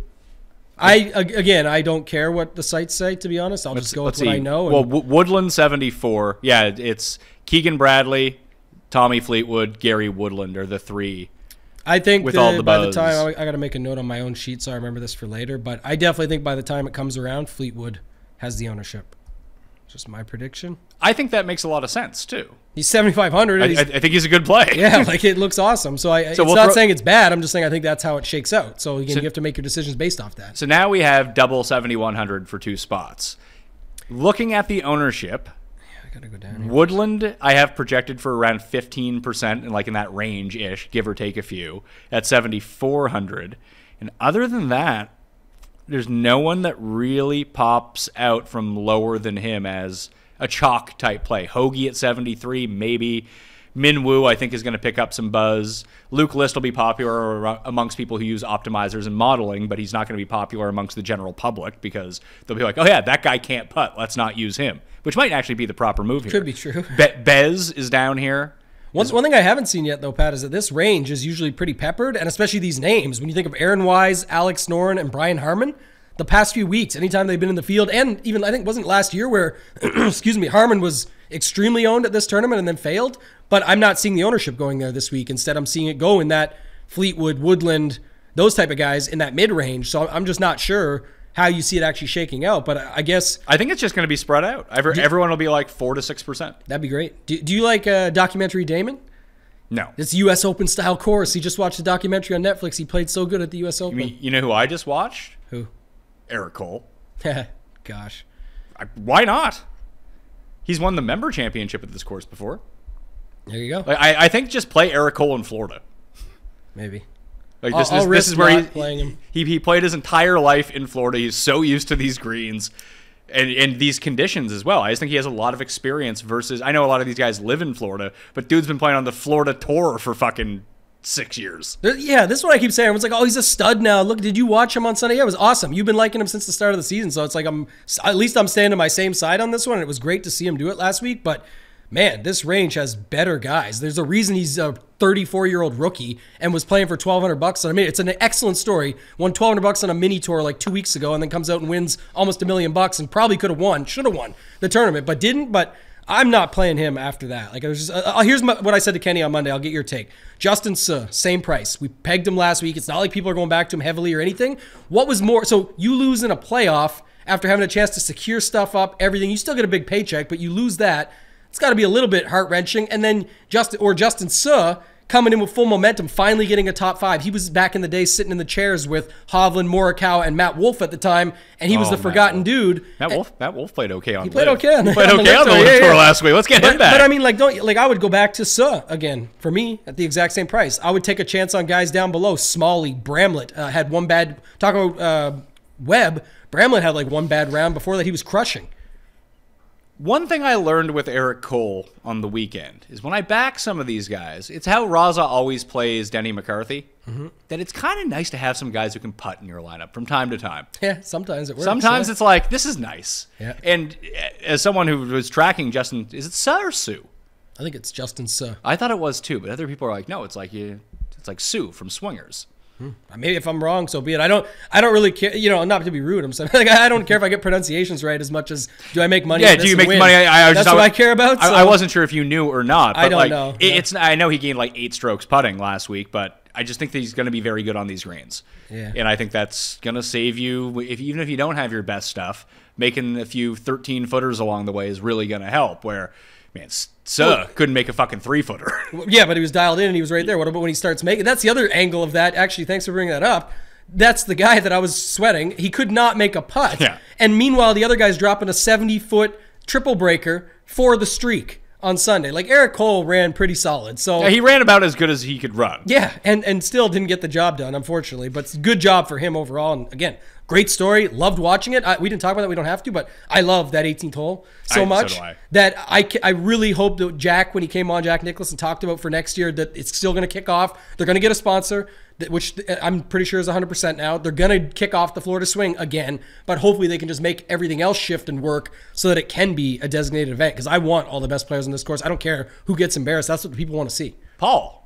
I don't care what the sites say, to be honest. I'll just go with what I know. Well, Woodland 74. Yeah, it's Keegan Bradley, Tommy Fleetwood, Gary Woodland are the three. I think with all the by buzz. the time I got to make a note on my own sheet, so I remember this for later. But I definitely think by the time it comes around, Fleetwood has the ownership. Just my prediction. I think that makes a lot of sense too. He's 7,500. I think he's a good play. Yeah, like it looks awesome. So it's not saying it's bad. I'm just saying I think that's how it shakes out. So again, you have to make your decisions based off that. So now we have double 7,100 for 2 spots. Looking at the ownership, I gotta go down here. Woodland I have projected for around 15%, and like in that range-ish, give or take a few, at 7,400. And other than that, there's no one that really pops out from lower than him as a chalk type play. Hoagie at 73, maybe. Minwoo, I think, is going to pick up some buzz. Luke List will be popular amongst people who use optimizers and modeling, but he's not going to be popular amongst the general public, because they'll be like, oh yeah, that guy can't putt, let's not use him, which might actually be the proper move here. Could be true. Bez is down here. One thing I haven't seen yet, though, Pat, is that this range is usually pretty peppered, and especially these names. When you think of Aaron Wise, Alex Noren, and Brian Harmon, the past few weeks, anytime they've been in the field, and even, I think, wasn't last year where, Harmon was extremely owned at this tournament and then failed, but I'm not seeing the ownership going there this week. Instead, I'm seeing it go in that Fleetwood, Woodland, those type of guys in that mid-range, so I'm just not sure how you see it actually shaking out, but I guess... I think it's just going to be spread out. Everyone will be like 4 to 6%. That'd be great. Do you like documentary Damon? No. It's U.S. Open style course. He just watched a documentary on Netflix. He played so good at the U.S. Open. You know who I just watched? Who? Eric Cole. Gosh. Why not? He's won the member championship at this course before. There you go. Like, I think just play Eric Cole in Florida. Maybe. Like this is where he played his entire life in Florida. He's so used to these greens and these conditions as well. I just think he has a lot of experience versus, I know a lot of these guys live in Florida, but dude's been playing on the Florida tour for fucking 6 years. Yeah, this is what I keep saying. Everyone's like, oh, he's a stud now. Look, did you watch him on Sunday? Yeah, it was awesome. You've been liking him since the start of the season, so it's like at least I'm staying on my same side on this one, and it was great to see him do it last week, but man, this range has better guys. There's a reason he's a 34-year-old rookie and was playing for $1,200. I mean, it's an excellent story. Won $1,200 on a mini tour like 2 weeks ago, and then comes out and wins almost $1 million, and probably could have won, should have won the tournament, but didn't. But I'm not playing him after that. Like, it was just, here's what I said to Kenny on Monday. I'll get your take. Justin Suh, same price. We pegged him last week. It's not like people are going back to him heavily or anything. What was more? So you lose in a playoff after having a chance to secure stuff up, everything. You still get a big paycheck, but you lose that. It's got to be a little bit heart-wrenching. And then Justin Suh coming in with full momentum, finally getting a top 5. He was back in the day sitting in the chairs with Hovland, Morikawa, and Matt Wolff at the time, and he was the forgotten dude. Matt Wolff played okay on. He played okay on the tour last week. Let's get him back. But I mean, I would go back to Suh again for me at the exact same price. I would take a chance on guys down below. Smalley, Bramlett had one bad. Talking about Webb, Bramlett had like one bad round. Before that, he was crushing. One thing I learned with Eric Cole on the weekend is when I back some of these guys, it's how Raza always plays Denny McCarthy, that it's kind of nice to have some guys who can putt in your lineup from time to time. Yeah, sometimes it works. Sometimes it's like, this is nice. Yeah. And as someone who was tracking Justin, is it Suh or Sue? I think it's Justin Suh. I thought it was too, but other people are like, no, it's like Sue from Swingers. Maybe if I'm wrong, so be it. I don't really care. You know, not to be rude. I'm saying like I don't care if I get pronunciations right as much as do I make money. Yeah, do you make money? That's what I care about. So. I wasn't sure if you knew or not. But I don't know. It's I know he gained like 8 strokes putting last week, but I just think that he's going to be very good on these greens. Yeah. And I think that's going to save you even if you don't have your best stuff. Making a few 13-footers along the way is really going to help. Where man, Suh couldn't make a fucking 3-footer. Yeah, but he was dialed in and he was right there. What about when he starts making? That's the other angle of that. Actually, thanks for bringing that up. That's the guy that I was sweating. He could not make a putt. Yeah. And meanwhile, the other guy's dropping a 70-foot triple breaker for the streak on Sunday. Like Eric Cole ran pretty solid. So yeah, he ran about as good as he could run. Yeah, and still didn't get the job done, unfortunately. But good job for him overall. And again, great story. Loved watching it. We didn't talk about that. We don't have to, but I love that 18th hole so much so do I. that I really hope that Jack, when he came on, Jack Nicholson talked about for next year, that it's still going to kick off. They're going to get a sponsor, which I'm pretty sure is 100% now. They're going to kick off the Florida Swing again, but hopefully they can just make everything else shift and work so that it can be a designated event, because I want all the best players on this course. I don't care who gets embarrassed. That's what the people want to see. Paul.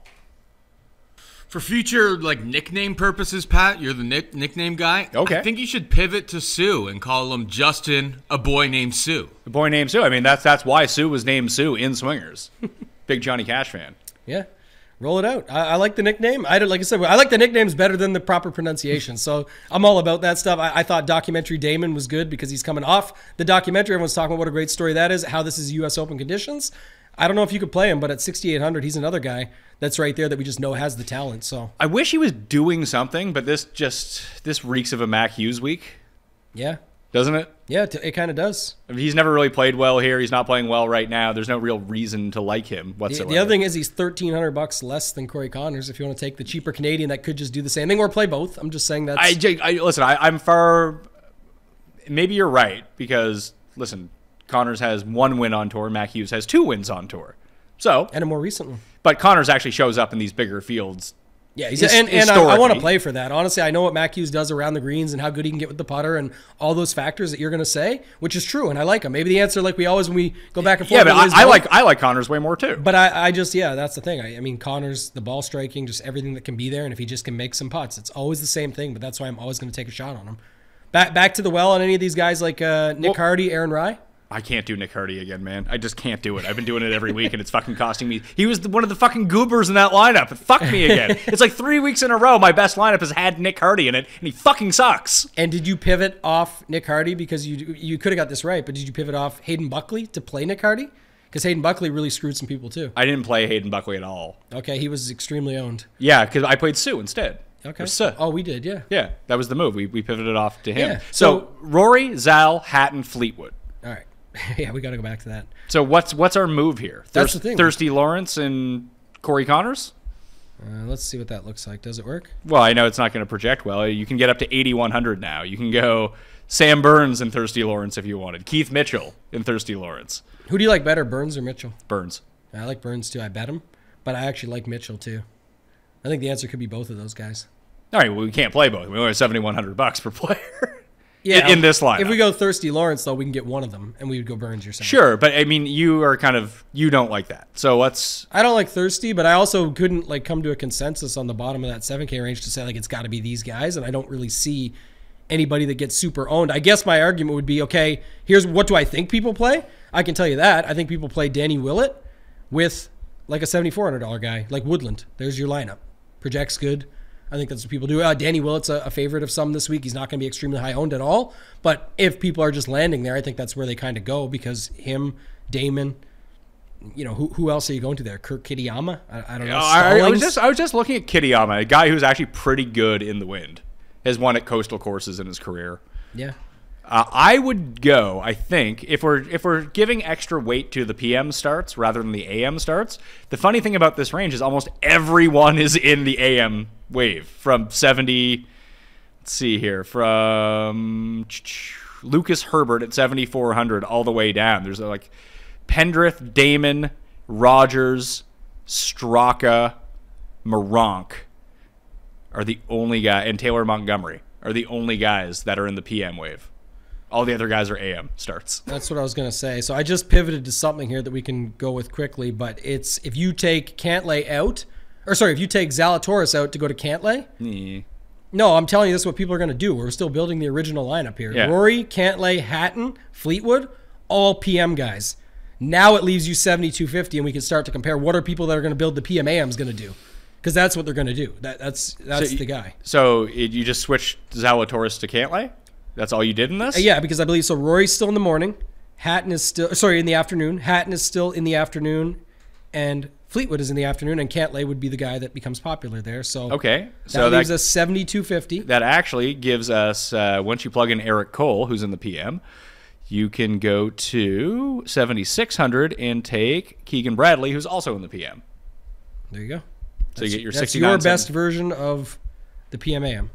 For future nickname purposes, Pat, you're the nickname guy. Okay. I think you should pivot to Sue and call him Justin, a boy named Sue. A boy named Sue. I mean, that's why Sue was named Sue in Swingers. Big Johnny Cash fan. Yeah. Roll it out. I like the nickname. Like I said, I like the nicknames better than the proper pronunciation. So I'm all about that stuff. I thought Documentary Damon was good because he's coming off the documentary. Everyone's talking about what a great story that is, how this is U.S. Open conditions. I don't know if you could play him, but at 6,800, he's another guy that's right there that we just know has the talent. So I wish he was doing something, but this reeks of a Mac Hughes week. Yeah. Doesn't it? Yeah, it kind of does. I mean, he's never really played well here. He's not playing well right now. There's no real reason to like him whatsoever. The other thing is he's $1,300 less than Corey Connors. If you want to take the cheaper Canadian that could just do the same thing or play both, I'm just saying that's. Listen, I'm far. Maybe you're right because listen, Connors has 1 win on tour. Mac Hughes has 2 wins on tour. So and a more recent one. But Connors actually shows up in these bigger fields. Yeah, and I want to play for that. Honestly, I know what Mac Hughes does around the greens and how good he can get with the putter and all those factors that you're going to say, which is true, and I like him. Maybe the answer, like we always when we go back and forth. Yeah, but I like Connors way more too. But I just that's the thing. I mean, Connors, the ball striking, just everything that can be there, and if he just can make some putts, it's always the same thing. But that's why I'm always going to take a shot on him. Back to the well on any of these guys like Nick Hardy, Aaron Rye. I can't do Nick Hardy again, man. I just can't do it. I've been doing it every week, and it's fucking costing me. He was one of the fucking goobers in that lineup. It fucked me again. It's like 3 weeks in a row my best lineup has had Nick Hardy in it, and he fucking sucks. And did you pivot off Nick Hardy? Because you could have got this right, but did you pivot off Hayden Buckley to play Nick Hardy? Because Hayden Buckley really screwed some people, too. I didn't play Hayden Buckley at all. Okay, he was extremely owned. Yeah, because I played Sue instead. Okay. Suh. Oh, we did, yeah. Yeah, that was the move. We pivoted off to him. Yeah, so Rory, Zal, Hatton, Fleetwood. All right. Yeah, we got to go back to that. So what's our move here? That's the thing. Thirsty Lawrence and Corey Connors? Let's see what that looks like. Does it work? Well, I know it's not going to project well. You can get up to 8,100 now. You can go Sam Burns and Thirsty Lawrence if you wanted. Keith Mitchell and Thirsty Lawrence. Who do you like better, Burns or Mitchell? Burns. I like Burns too. I bet him. But I actually like Mitchell too. I think the answer could be both of those guys. All right, well, we can't play both. We only have $7,100 per player. Yeah, in this lineup. If we go Thirsty Lawrence, though, we can get one of them, and we would go Burns. You're saying Sure, but I mean, you don't like that. So let's. I don't like Thirsty, but I also couldn't like come to a consensus on the bottom of that 7K range to say like it's got to be these guys, and I don't really see anybody that gets super owned. I guess my argument would be, okay, here's what do I think people play? I can tell you that. I think people play Danny Willett with like a $7,400 guy, like Woodland. There's your lineup. Projects good. I think that's what people do. Danny Willett's a favorite of some this week. He's not going to be extremely high owned at all. But if people are just landing there, I think that's where they kind of go because him, Damon, you know, who else are you going to there? Kirk Kitayama? I don't know. I was just looking at Kitayama, a guy who's actually pretty good in the wind. Has won at coastal courses in his career. Yeah. I would go, I think, if we're giving extra weight to the PM starts rather than the AM starts, the funny thing about this range is almost everyone is in the AM wave from 70, let's see here, from Lucas Herbert at 7,400 all the way down. There's like Pendrith, Damon, Rogers, Straka, Moronk are the only guy, and Taylor Montgomery are the only guys that are in the PM wave. All the other guys are AM starts. That's what I was going to say. So I just pivoted to something here that we can go with quickly, but it's if you take Cantlay out, or sorry, if you take Zalatoris out to go to Cantlay. No, I'm telling you this is what people are going to do. We're still building the original lineup here. Yeah. Rory, Cantlay, Hatton, Fleetwood, all PM guys. Now it leaves you 7,250, and we can start to compare what are people that are going to build the PM AMs going to do. Because that's what they're going to do. That's the guy. So you just switched Zalatoris to Cantlay? That's all you did in this? Yeah, because I believe so. Rory's still in the morning. Hatton is still in the afternoon. Hatton is still in the afternoon, and Fleetwood is in the afternoon. And Cantlay would be the guy that becomes popular there. So okay, so that leaves us 7,250. That actually gives us once you plug in Eric Cole, who's in the PM, you can go to 7,600 and take Keegan Bradley, who's also in the PM. There you go. So you get your 69. That's your best version of the PMAM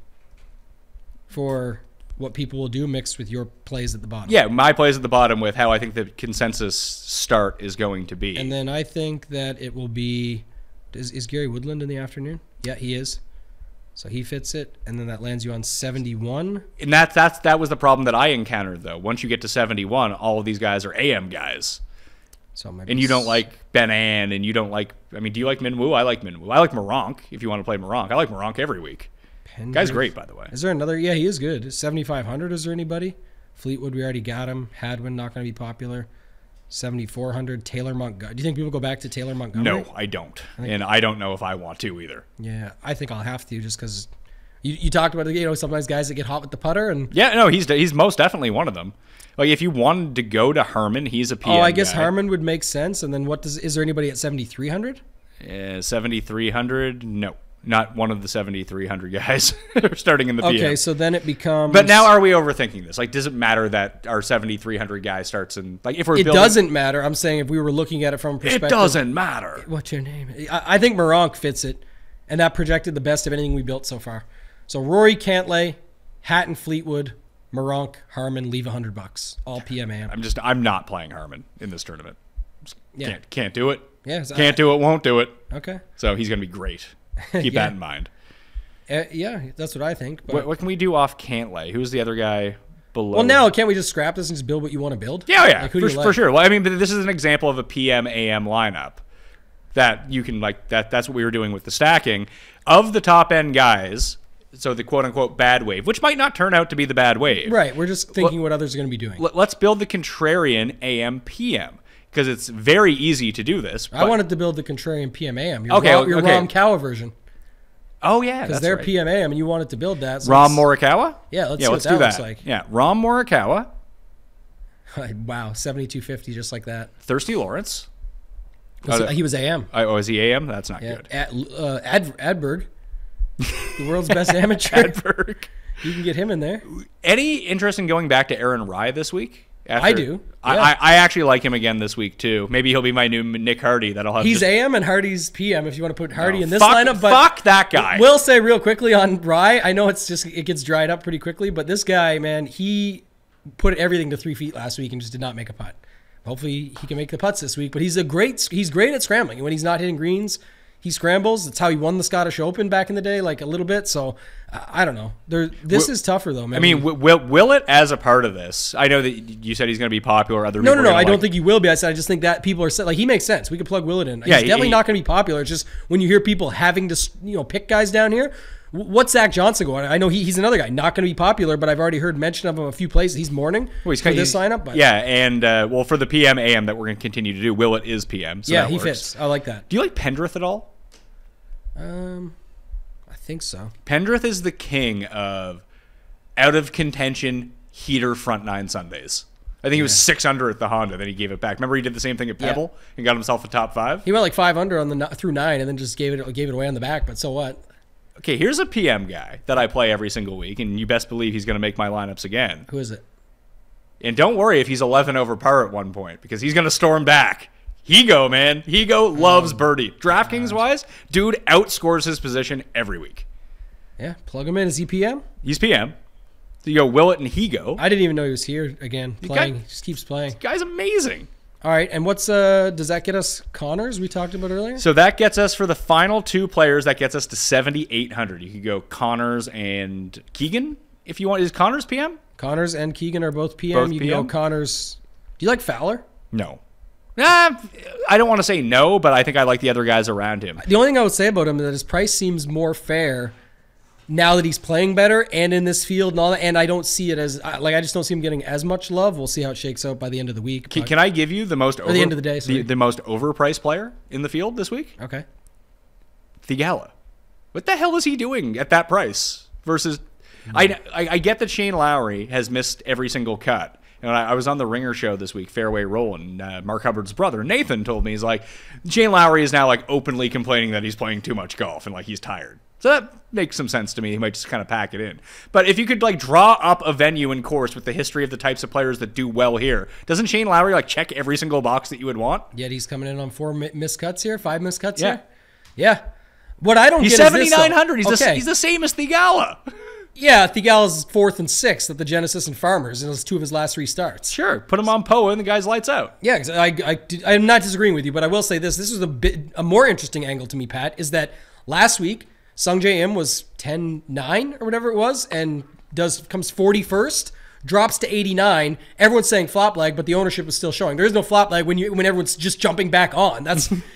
for what people will do mixed with your plays at the bottom. Yeah, my plays at the bottom with how I think the consensus start is going to be. And then I think that it will be, is Gary Woodland in the afternoon? Yeah, he is. So he fits it, and then that lands you on 71. And that was the problem that I encountered, though. Once you get to 71, all of these guys are AM guys. So and you don't like Ben Ann, and you don't like, I mean, do you like Minwoo? I like Minwoo. I like Moronk, if you want to play Moronk. I like Moronk every week. Guy's great, by the way. Is there another? Yeah, he is good. 7,500, is there anybody? Fleetwood, we already got him. Hadwin, not going to be popular. 7,400. Taylor Montgomery. Do you think people go back to Taylor Montgomery? No, I don't. And I don't know if I want to either. Yeah, I think I'll have to just because you talked about, you know, sometimes guys that get hot with the putter. And yeah, no, he's most definitely one of them. Like, if you wanted to go to Harmon, he's a PM Oh, I guess guy. Harmon would make sense. And then is there anybody at 7,300? 7,300? No. Not one of the 7,300 guys starting in the PM. Okay, so then it becomes... But now are we overthinking this? Like, does it matter that our 7,300 guy starts in... Like, if we're building... It doesn't matter. I'm saying if we were looking at it from a perspective... It doesn't matter. What's your name? I think Moronk fits it, and that projected the best of anything we built so far. So Rory, Cantlay, Hatton, Fleetwood, Moronk, Harmon, leave $100. All PMAM. I'm not playing Harmon in this tournament. Yeah. Can't do it. Yeah, Can't do it, won't do it. Okay. So he's going to be great. Keep that in mind. Yeah, that's what I think. But what can we do off Cantlay? Who's the other guy below? Well, now, can't we just scrap this and just build what you want to build? Yeah, Like, for sure. Well, I mean, this is an example of a PM-AM lineup that you can, like, that's what we were doing with the stacking. Of the top-end guys, so the quote-unquote bad wave, which might not turn out to be the bad wave. Right, we're just thinking what others are going to be doing. Let's build the contrarian AM-PM. Because it's very easy to do this. I wanted to build the contrarian PMAM. Your okay. Rom Kawa version. Oh, yeah, because they're right. PMAM, and you wanted to build that. So Rom Morikawa? Yeah, let's see what that looks like. Yeah, Rom Morikawa. Wow, 7,250 just like that. Thirsty Lawrence. He was AM. Oh, is he AM? That's not good. Adberg, the world's best amateur. Adberg. You can get him in there. Any interest in going back to Aaron Rye this week? I do. Yeah. I actually like him again this week too. Maybe he'll be my new Nick Hardy. He's AM and Hardy's PM. If you want to put Hardy in this lineup, but fuck that guy. We'll say real quickly on Rye. I know it gets dried up pretty quickly, but this guy, man, he put everything to 3 feet last week and just did not make a putt. Hopefully he can make the putts this week. But he's great at scrambling. When he's not hitting greens, He scrambles. It's how he won the Scottish Open back in the day, like a little bit. So I don't know. This is tougher though, man. I mean, will it as a part of this? I know that you said he's going to be popular. Other people No. I don't think he will be. I just think that people are like, he makes sense. We could plug Willett in. He's definitely not going to be popular. It's just when you hear people having to pick guys down here. What's Zach Johnson going? I know he's another guy, not going to be popular, but I've already heard mention of him a few places. He's morning for this lineup. But. Yeah, and for the PM AM that we're going to continue to do, Willett is PM. So yeah, he fits. I like that. Do you like Pendrith at all? I think so. Pendrith is the king of out of contention heater front nine Sundays. I think he was 6 under at the Honda, then he gave it back. Remember he did the same thing at Pebble and got himself a top 5? He went like 5 under on through 9 and then just gave it away on the back, but so what? Okay, here's a PM guy that I play every single week, and you best believe he's going to make my lineups again. Who is it? And don't worry if he's 11 over par at one point, because he's going to storm back. Higo, man. Higo loves birdie. DraftKings-wise, dude outscores his position every week. Yeah, plug him in. Is he PM? He's PM. So you go Willett and Higo. I didn't even know he was here again playing. He just keeps playing. This guy's amazing. All right, and what's does that get us Connors we talked about earlier? So that gets us for the final 2 players, that gets us to 7,800. You could go Connors and Keegan if you want. Is Connors PM? Connors and Keegan are both PM. Both you PM? can go Connors. Do you like Fowler? No. I don't want to say no, but I think I like the other guys around him. The only thing I would say about him is that his price seems more fair now that he's playing better and in this field and all that. And I don't see it as I just don't see him getting as much love. We'll see how it shakes out by the end of the week. Can I give you the most the end of the day? The most overpriced player in the field this week? Okay. Theegala. What the hell is he doing at that price? Versus, I get that Shane Lowry has missed every single cut. And I was on the Ringer show this week, Fairway Roll, and Mark Hubbard's brother, Nathan, told me, he's like, Shane Lowry is now like openly complaining that he's playing too much golf and like he's tired. So that makes some sense to me. He might just kind of pack it in. But if you could like draw up a venue and course with the history of the types of players that do well here, doesn't Shane Lowry like check every single box that you would want? Yet he's coming in on 4 missed cuts here, 5 missed cuts here. Yeah. What I don't he's get 7,900. Is this, He's the same as Theegala. Yeah, Theegala's 4th and 6th at the Genesis and Farmers, and those 2 of his last 3 starts. Sure, put him on POA and the guy's lights out. Yeah, I'm not disagreeing with you, but I will say this. This was a more interesting angle to me, Pat, is that last week, Sungjae Im was 10-9 or whatever it was, and comes 41st, drops to 89. Everyone's saying flop leg, but the ownership is still showing. There is no flop leg when everyone's just jumping back on.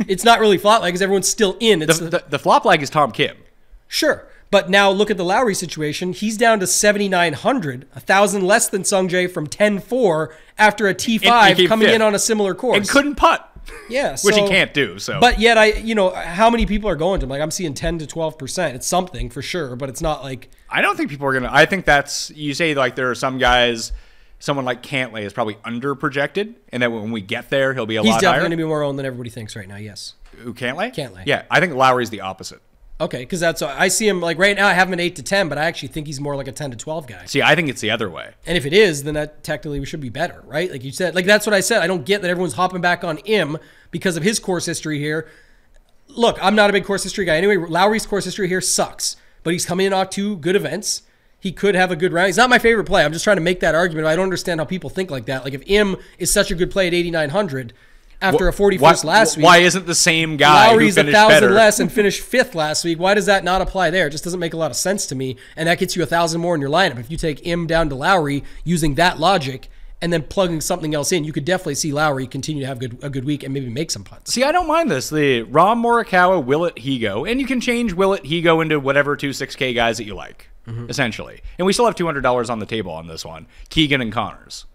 It's not really flop leg because everyone's still in. The flop leg is Tom Kim. Sure. But now look at the Lowry situation. He's down to 7,900, 1,000 less than Sungjae from 10-4 after a T5 coming in on a similar course. And couldn't putt. Yeah. Which he can't do. So. But yet, how many people are going to him? Like, I'm seeing 10 to 12%. It's something for sure, but it's not like. I don't think people are going to. I think you say like there are some guys, someone like Cantlay is probably under projected, and that when we get there, he'll be a lot higher. He's definitely going to be more owned than everybody thinks right now, yes. Who, Cantlay? Cantlay. Yeah, I think Lowry's the opposite. Okay, because I see him like right now. I have him at 8 to 10, but I actually think he's more like a 10 to 12 guy. See, I think it's the other way. And if it is, then that technically should be better, right? Like you said, like that's what I said. I don't get that everyone's hopping back on him because of his course history here. Look, I'm not a big course history guy anyway. Lowry's course history here sucks, but he's coming in off 2 good events. He could have a good round. He's not my favorite play. I'm just trying to make that argument. I don't understand how people think like that. Like if Im is such a good play at 8,900. After a 41st last week. Why isn't the same guy Lowry's who finished 1,000 better? less and finished 5th last week? Why does that not apply there? It just doesn't make a lot of sense to me. And that gets you 1,000 more in your lineup. If you take Im down to Lowry using that logic and then plugging something else in, you could definitely see Lowry continue to have a good week and maybe make some putts. See, I don't mind this. The Rom Morikawa, Willett, Higo. And you can change Willett, Higo into whatever 2 6K guys that you like, essentially. And we still have $200 on the table on this one. Keegan and Connors.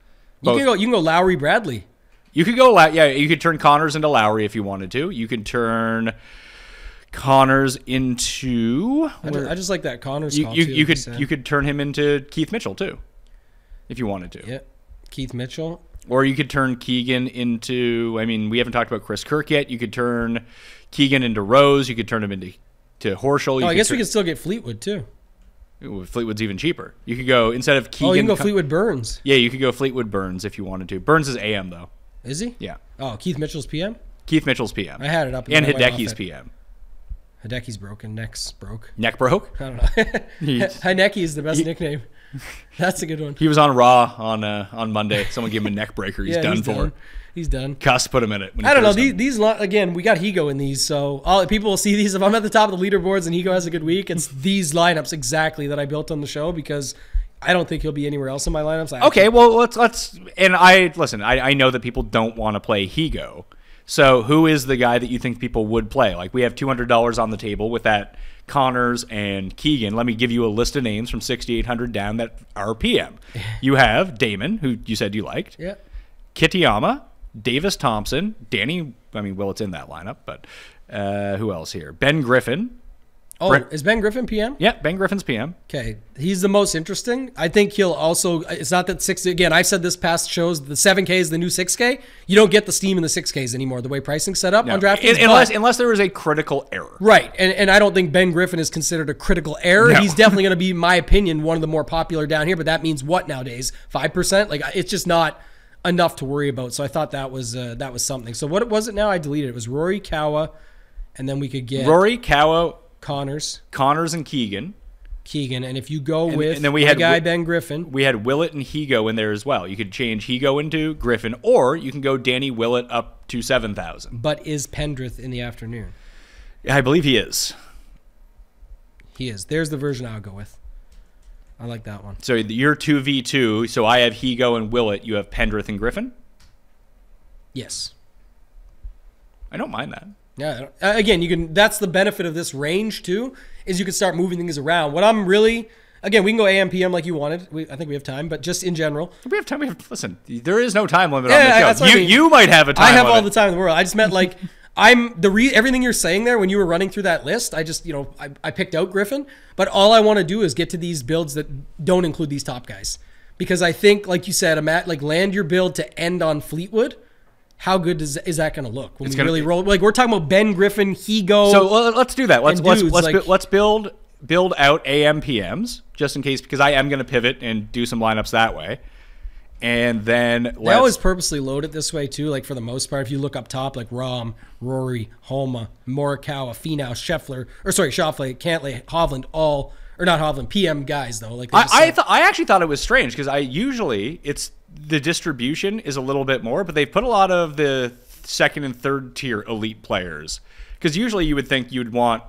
You can go Lowry, Bradley. You could go, you could turn Connors into Lowry if you wanted to. You could turn Connors into. I just like that Connors. You could turn him into Keith Mitchell too, if you wanted to. Yeah, Keith Mitchell. Or you could turn Keegan into. I mean, we haven't talked about Chris Kirk yet. You could turn Keegan into Rose. You could turn him into Horschel. I guess we could still get Fleetwood too. Ooh, Fleetwood's even cheaper. You could go instead of Keegan. Oh, you can go Fleetwood Burns. Yeah, you could go Fleetwood Burns if you wanted to. Burns is AM though. Is he? Yeah. Oh, Keith Mitchell's PM? Keith Mitchell's PM. I had it up. And Hideki's PM. Hideki's broken. Neck's broke. Neck broke? I don't know. Hideki is the best nickname. That's a good one. He was on Raw on Monday. Someone gave him a neck breaker. He's done for. He's done. Cuss put him in it. I don't know. These again, we got Higo in these, so people will see these. If I'm at the top of the leaderboards and Higo has a good week, it's these lineups exactly that I built on the show because I don't think he'll be anywhere else in my lineups. Okay, well let's. And I know that people don't want to play Higo. So who is the guy that you think people would play? Like we have $200 on the table with that Connors and Keegan. Let me give you a list of names from 6,800 down that are PM. You have Damon, who you said you liked. Yeah. Kitayama. Davis Thompson, Willett's in that lineup, but who else here? Ben Griffin. Oh, is Ben Griffin PM? Yeah, Ben Griffin's PM. Okay, he's the most interesting. I think he'll also, it's not that 6, again, I've said this past shows, the 7K is the new 6K. You don't get the steam in the 6Ks anymore, the way pricing's set up on DraftKings. Unless there is a critical error. Right, and I don't think Ben Griffin is considered a critical error. No. He's definitely going to be, in my opinion, one of the more popular down here, but that means what nowadays? 5%? Like, it's just not enough to worry about. So I thought that was something. So what was it now? I deleted it. It was Rory, Kawa, and then we could get Rory, Kawa, Connors, and Keegan. And if you go with then we had guy Ben Griffin, we had Willett and Higo in there as well. You could change Higo into Griffin, or you can go Danny Willett up to 7,000. But is Pendrith in the afternoon? I believe he is. He is. There's the version I'll go with. I like that one. So you're 2v2. So I have Higo and Willett. You have Pendrith and Griffin? Yes. I don't mind that. Yeah. Again, you can. That's the benefit of this range too, is you can start moving things around. What I'm really, again, we can go AM, PM like you wanted. I think we have time, but just in general. We have time. Listen, there is no time limit on the show. You might have a time limit. I have all the time in the world. I just meant like, everything you're saying there when you were running through that list, I just, I picked out Griffin, but all I want to do is get to these builds that don't include these top guys. Because I think, like you said, land your build to end on Fleetwood. How good is that going to look when we really roll? Like we're talking about Ben Griffin, Higo. So let's do that. Let's build out AM PMs just in case, because I am going to pivot and do some lineups that way. And then they always purposely load it this way too. Like for the most part, if you look up top, like Rahm, Rory, Homa, Morikawa, Finau, Scheffler, Cantlay, Hovland, PM guys though. Like I actually thought it was strange because it's the distribution is a little bit more, but they've put a lot of the second and third tier elite players, because usually you would think you'd want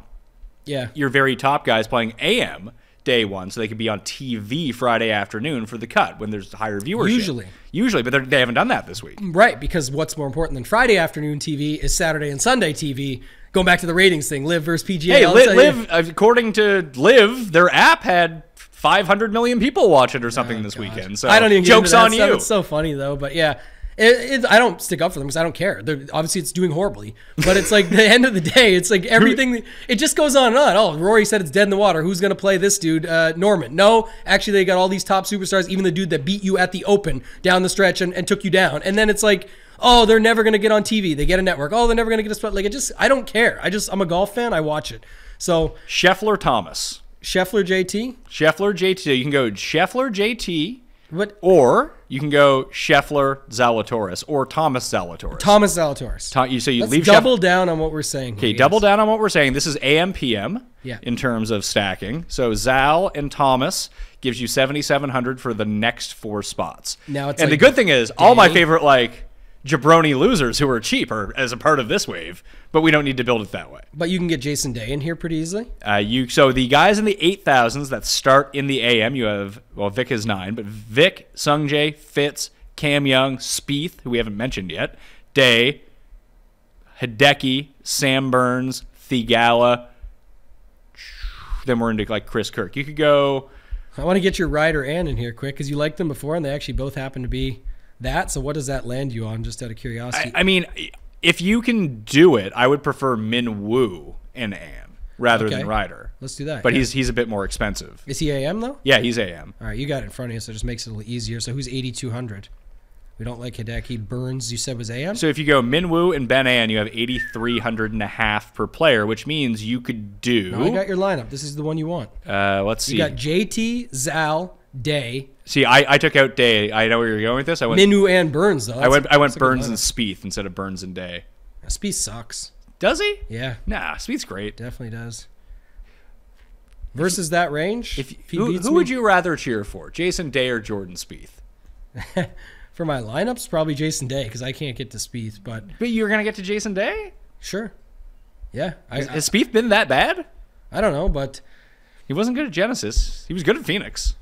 your very top guys playing AM day one so they could be on TV Friday afternoon for the cut when there's higher viewership. Usually, but they haven't done that this week. Right, because what's more important than Friday afternoon TV is Saturday and Sunday TV. Going back to the ratings thing, Live versus PGA. Hey, Live, according to Live, their app had 500 million people watch it or something this weekend. So I don't even get joke's into that on stuff. you. It's so funny though, but yeah. I don't stick up for them because I don't care. Obviously, it's doing horribly. But it's like the end of the day, it's like everything. It just goes on and on. Oh, Rory said it's dead in the water. Who's going to play this dude? Norman. No, actually, they got all these top superstars, even the dude that beat you at the Open down the stretch and took you down. And then it's like, oh, they're never going to get on TV. They get a network. Oh, they're never going to get a spot. Like, I don't care. I'm a golf fan. I watch it. So Scheffler Thomas. Scheffler JT? Scheffler JT. You can go Scheffler JT. What? Or you can go Scheffler Zalatoris or Thomas Zalatoris. Let's double down on what we're saying. Okay, double down on what we're saying. This is AM PM in terms of stacking. So Zal and Thomas gives you 7,700 for the next 4 spots. Now it's the good thing is all my favorite jabroni losers who are cheap are as a part of this wave, but we don't need to build it that way. But you can get Jason Day in here pretty easily. So the guys in the 8,000s that start in the AM, you have, Vic is 9, but Vic, Sungjae, Fitz, Cam Young, Spieth, who we haven't mentioned yet, Day, Hideki, Sam Burns, Thigala. Then we're into Chris Kirk. You could go. I want to get your Ryder Ann in here quick because you liked them before and they actually both happen to be that. So what does that land you on, just out of curiosity? I mean, if you can do it, I would prefer Min Woo and Ann rather than Ryder. Let's do that. But he's a bit more expensive. Is he AM though? Yeah, he's AM. All right, you got it in front of you, so it just makes it a little easier. So who's 8,200? We don't like Hideki. Burns, you said was AM? So if you go Min Woo and Ben An, you have 8,300 and a half per player, which means you could do. No, I got your lineup. This is the one you want. Let's see. You got JT, Zal, Day. See, I took out Day. I know where you're going with this. I went Min Woo and Burns though. I went Burns and Spieth instead of Burns and Day. Spieth sucks. Does he? Yeah. Nah, Spieth's great. Definitely does. versus that range. If he who would you rather cheer for, Jason Day or Jordan Spieth? For my lineups, probably Jason Day because I can't get to Spieth. But you're gonna get to Jason Day? Sure. Yeah. Has Spieth been that bad? I don't know, but he wasn't good at Genesis. He was good at Phoenix.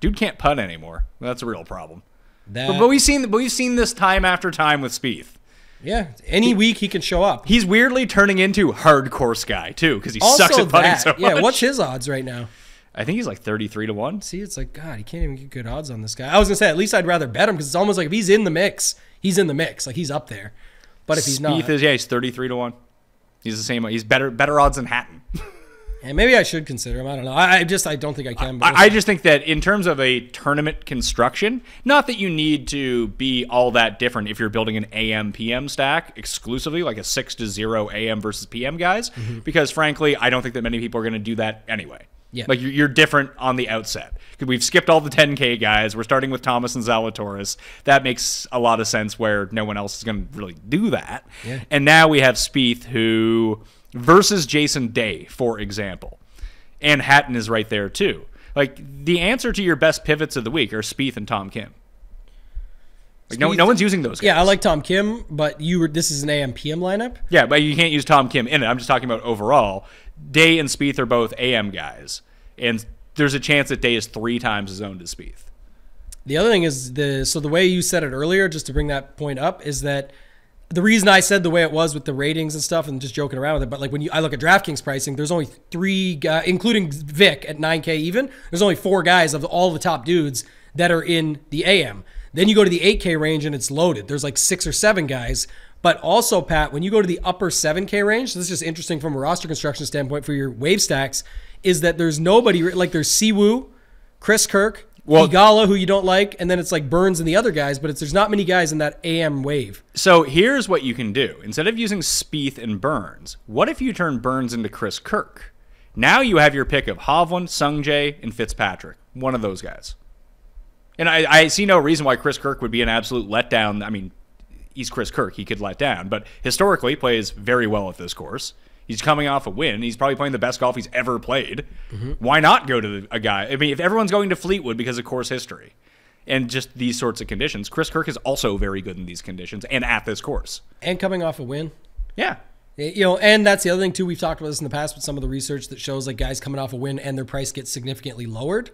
Dude can't putt anymore. That's a real problem. But we've seen this time after time with Spieth. Yeah, any week he can show up. He's weirdly turning into hard course guy too because he sucks at putting so much. Yeah, what's his odds right now? I think he's like 33-1. See, it's like, God, he can't even get good odds on this guy. I was gonna say at least I'd rather bet him because it's almost like if he's in the mix, he's in the mix. Like he's up there. But if he's not, he's 33-1. He's the same. He's better odds than Hatton. And maybe I should consider him. I don't know. I don't think I can. I just think that in terms of a tournament construction, not that you need to be all that different if you're building an AM-PM stack exclusively, like a 6-0 AM versus PM guys, because frankly, I don't think that many people are going to do that anyway. Yeah. Like you're different on the outset. We've skipped all the 10K guys. We're starting with Thomas and Zalatoris. That makes a lot of sense where no one else is going to really do that. Yeah. And now we have Spieth who... versus Jason Day, for example. And Hatton is right there, too. Like, the answer to your best pivots of the week are Spieth and Tom Kim. Like, no one's using those guys. Yeah, I like Tom Kim, but this is an AM-PM lineup? Yeah, but you can't use Tom Kim in it. I'm just talking about overall. Day and Spieth are both AM guys. And there's a chance that Day is 3 times as owned as Spieth. The other thing is, the way you said it earlier, just to bring that point up, is that the reason I said the way it was with the ratings and stuff and just joking around with it, but like when I look at DraftKings pricing, there's only 3 guys, including Vic at 9K even, there's only 4 guys of all the top dudes that are in the AM. Then you go to the 8K range and it's loaded. There's like 6 or 7 guys. But also, Pat, when you go to the upper 7K range, this is just interesting from a roster construction standpoint for your wave stacks, is that there's nobody, like there's Siwoo, Chris Kirk, Igala, who you don't like, and then it's like Burns and the other guys, but there's not many guys in that AM wave. So here's what you can do. Instead of using Spieth and Burns, what if you turn Burns into Chris Kirk? Now you have your pick of Hovland, Sungjae, and Fitzpatrick. One of those guys. And I see no reason why Chris Kirk would be an absolute letdown. I mean, he's Chris Kirk. He could let down. But historically, plays very well at this course. He's coming off a win. He's probably playing the best golf he's ever played. Why not go to a guy? I mean, if everyone's going to Fleetwood because of course history and just these sorts of conditions, Chris Kirk is also very good in these conditions and at this course. And coming off a win. Yeah. You know, and that's the other thing, too. We've talked about this in the past with some of the research that shows like guys coming off a win and their price gets significantly lowered.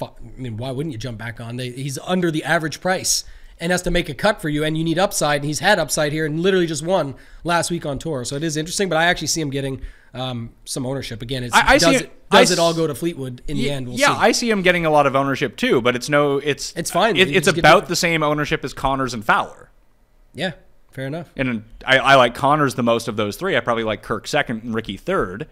I mean, why wouldn't you jump back on? He's under the average price and has to make a cut for you, and you need upside, and he's had upside here and literally just won last week on tour. So it is interesting, but I actually see him getting some ownership. Again, does it all go to Fleetwood in the end? We'll see. I see him getting a lot of ownership too, but it's fine. It's about the same ownership as Connors and Fowler. Yeah, fair enough. And I like Connors the most of those 3. I probably like Kirk second and Ricky third.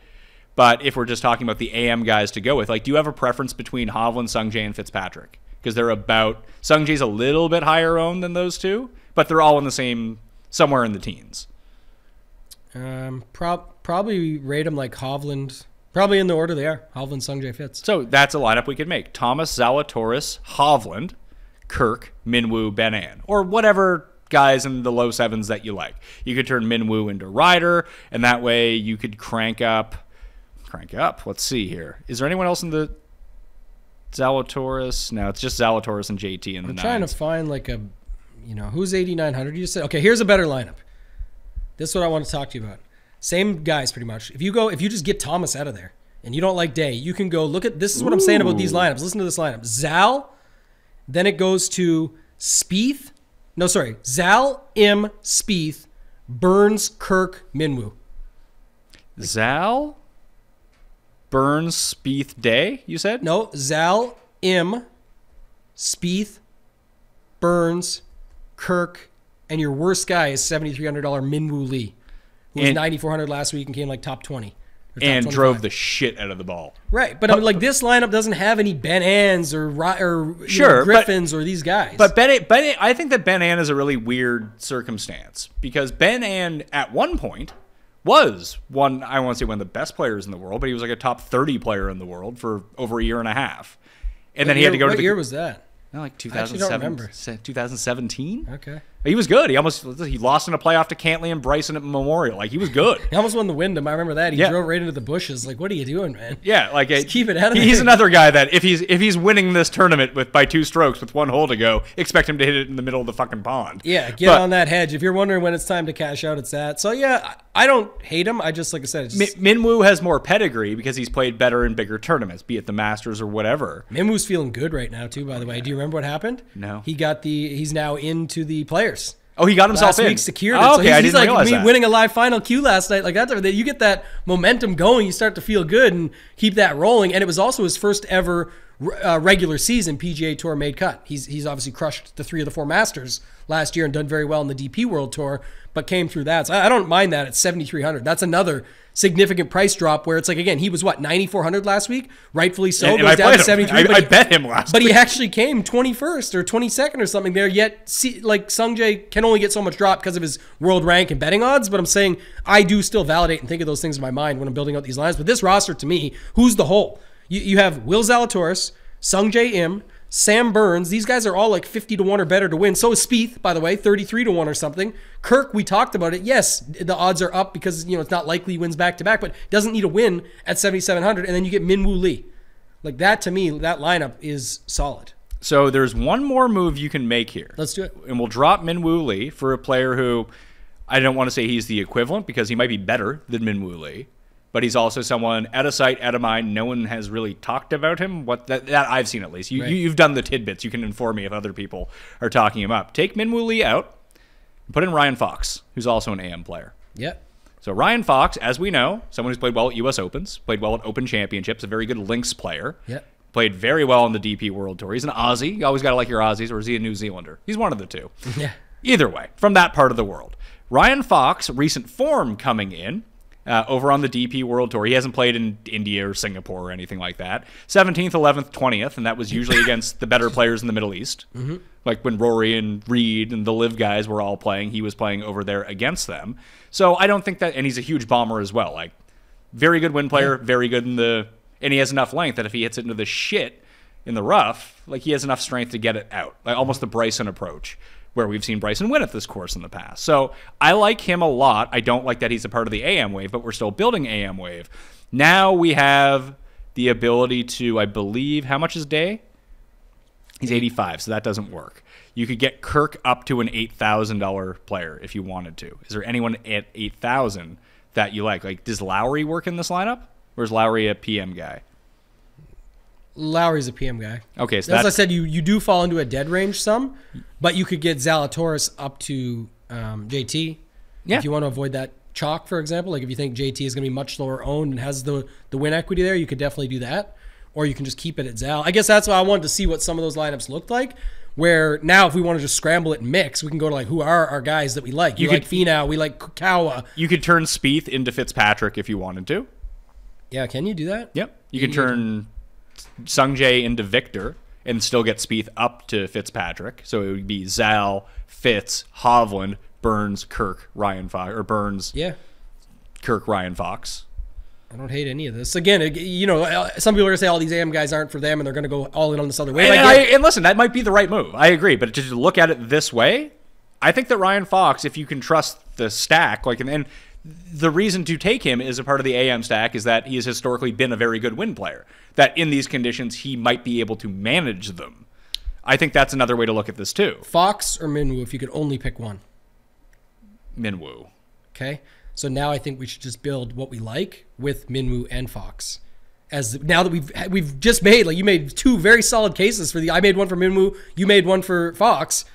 But if we're just talking about the AM guys to go with, like, do you have a preference between Hovland, Sungjae, and Fitzpatrick? Because they're Sungjae's a little bit higher owned than those 2, but they're all in the same, somewhere in the teens. Probably rate them like Hovland, probably in the order they are. Hovland, Sungjae, Fitz. So that's a lineup we could make. Thomas, Zalatoris, Hovland, Kirk, Minwoo, Ben-An, or whatever guys in the low 7s that you like. You could turn Minwoo into Ryder, and that way you could crank up. Let's see here. Is there anyone else in the Zalatoris? No, it's just Zalatoris and JT in the 9s. I'm trying to find like who's 8,900? You just said, okay, here's a better lineup. This is what I want to talk to you about. Same guys pretty much. If you just get Thomas out of there and you don't like Day, you can go look at, this is what I'm saying about these lineups. Listen to this lineup. Zal, then it goes to Spieth. No, sorry. Zal, Im, Spieth, Burns, Kirk, Minwoo. Zal, Burns, Spieth, Day, you said? No, Zal, Im, Spieth, Burns, Kirk, and your worst guy is $7,300 Minwoo Lee, who was 9,400 last week and came like top 20. And drove the shit out of the ball. Right, but I mean, like this lineup doesn't have any Ben-Ans or Griffins or these guys. But I think that Ben-An is a really weird circumstance because Ben-An at one point was I won't say one of the best players in the world, but he was like a top 30 player in the world for over a year and a half. And then he had to go to the... What year was that? Like 2007, 2017. Okay. He was good. He lost in a playoff to Cantley and Bryson at Memorial. Like, he was good. He almost won the Wyndham. I remember that. He drove right into the bushes. Like, what are you doing, man? Yeah, like just keep it out of there. He's another guy that if he's winning this tournament by 2 strokes with 1 hole to go, expect him to hit it in the middle of the fucking pond. Yeah, get on that hedge. If you're wondering when it's time to cash out, it's that. So yeah, I don't hate him. I just, like I said, Minwoo has more pedigree because he's played better in bigger tournaments, be it the Masters or whatever. Minwoo's feeling good right now too. By the way, do you remember what happened? No. He's now into the Players. Oh, he got himself in. Last week secured it. Oh, okay, so I he's didn't like realize me that. winning a live final Q last night. Like that, you get that momentum going. You start to feel good and keep that rolling. And it was also his first ever regular season PGA Tour made cut. He's obviously crushed the 3 of the 4 Masters last year and done very well in the DP World Tour, but came through that. So I don't mind that at 7,300. That's another significant price drop where it's like, again, he was 9,400 last week, rightfully so. And goes I down to played him. 73. I bet him last But week. he actually came 21st or 22nd or something there. Yet, like Sungjae can only get so much drop because of his world rank and betting odds. But I'm saying I do still validate and think of those things in my mind when I'm building out these lines. But this roster, to me, who's the whole? You have Will Zalatoris, Sungjae Im, Sam Burns. These guys are all like 50 to 1 or better to win. So is Spieth, by the way, 33 to 1 or something. Kirk, we talked about it. Yes, the odds are up because it's not likely he wins back to back, but doesn't need a win at 7,700. And then you get Minwoo Lee. Like that, to me, that lineup is solid. So there's one more move you can make here. Let's do it. And we'll drop Minwoo Lee for a player who I don't want to say he's the equivalent because he might be better than Minwoo Lee. But he's also someone out of sight, out of mind. No one has really talked about him. That I've seen at least. You've done the tidbits. You can inform me if other people are talking him up. Take Minwoo Lee out and put in Ryan Fox, who's also an AM player. Yep. So Ryan Fox, as we know, someone who's played well at U.S. Opens, played well at Open Championships, a very good links player. Yep. Played very well on the DP World Tour. He's an Aussie. You always got to like your Aussies, or is he a New Zealander? He's one of the two. Yeah. Either way, from that part of the world. Ryan Fox, recent form coming in, over on the DP World Tour. He hasn't played in India or Singapore or anything like that. 17th, 11th, 20th, and that was usually against the better players in the Middle East. Mm-hmm. Like when Rory and Reed and the Live guys were all playing, he was playing over there against them. So I don't think that, and he's a huge bomber as well. Like, very good win player, very good and he has enough length that if he hits it into the shit in the rough, like he has enough strength to get it out. Like almost the Bryson approach, where we've seen Bryson win at this course in the past. So I like him a lot. I don't like that he's a part of the AM wave, but we're still building AM wave. Now we have the ability to, I believe, how much is Day? He's 85, so that doesn't work. You could get Kirk up to an $8,000 player if you wanted to. Is there anyone at 8,000 that you like? Like, does Lowry work in this lineup? Or is Lowry a PM guy? Lowry's a PM guy. Okay, so as I said, you do fall into a dead range some, but you could get Zalatoris up to JT if you want to avoid that chalk, for example. Like if you think JT is going to be much lower owned and has the win equity there, you could definitely do that. Or you can just keep it at Zal. I guess that's why I wanted to see what some of those lineups looked like. Where now, if we want to just scramble it and mix, we can go to like who are our guys that we like. You like Finau, we like Kawa. You could turn Spieth into Fitzpatrick if you wanted to. Yeah, can you do that? Yep. You could turn Sungjae into Victor and still get Spieth up to Fitzpatrick. So it would be Zal, Fitz, Hovland, Burns, Kirk, Ryan Fox, or Burns, Kirk, Ryan Fox. I don't hate any of this. Again, some people are going to say all these AM guys aren't for them and they're going to go all in on this other way. And listen, that might be the right move. I agree. But to look at it this way, I think that Ryan Fox, if you can trust the stack, and the reason to take him as a part of the AM stack is that he has historically been a very good win player. That in these conditions, he might be able to manage them. I think that's another way to look at this too. Fox or Minwoo, if you could only pick one? Minwoo. Okay. So now I think we should just build what we like with Minwoo and Fox. As now that we've just made, like you made 2 very solid cases for I made one for Minwoo, you made one for Fox.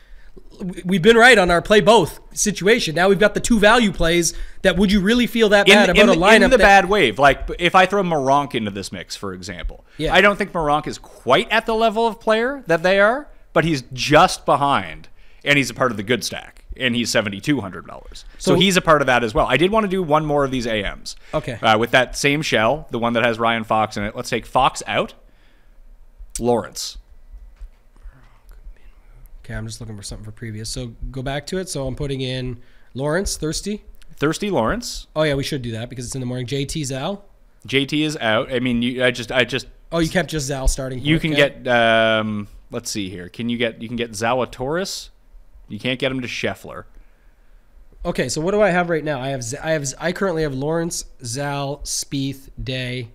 We've been right on our play both situation. Now we've got the 2 value plays that would you really feel that bad about a lineup? In the bad wave. Like if I throw Moronk into this mix, for example. Yeah. I don't think Moronk is quite at the level of player that they are, but he's just behind. And he's a part of the good stack. And he's $7,200. So he's a part of that as well. I did want to do one more of these AMs. Okay. With that same shell, the one that has Ryan Fox in it. Let's take Fox out. Lawrence. Okay, I'm just looking for something for previous. So go back to it. So I'm putting in Lawrence, Thirsty Lawrence. Oh yeah, we should do that because it's in the morning. JT Zal. JT is out. I mean, I just. Oh, you kept just Zal starting. You can get. Let's see here. You can get Zalatoris You can't get him to Scheffler. Okay, so what do I have right now? I currently have Lawrence, Zal, Spieth, Day.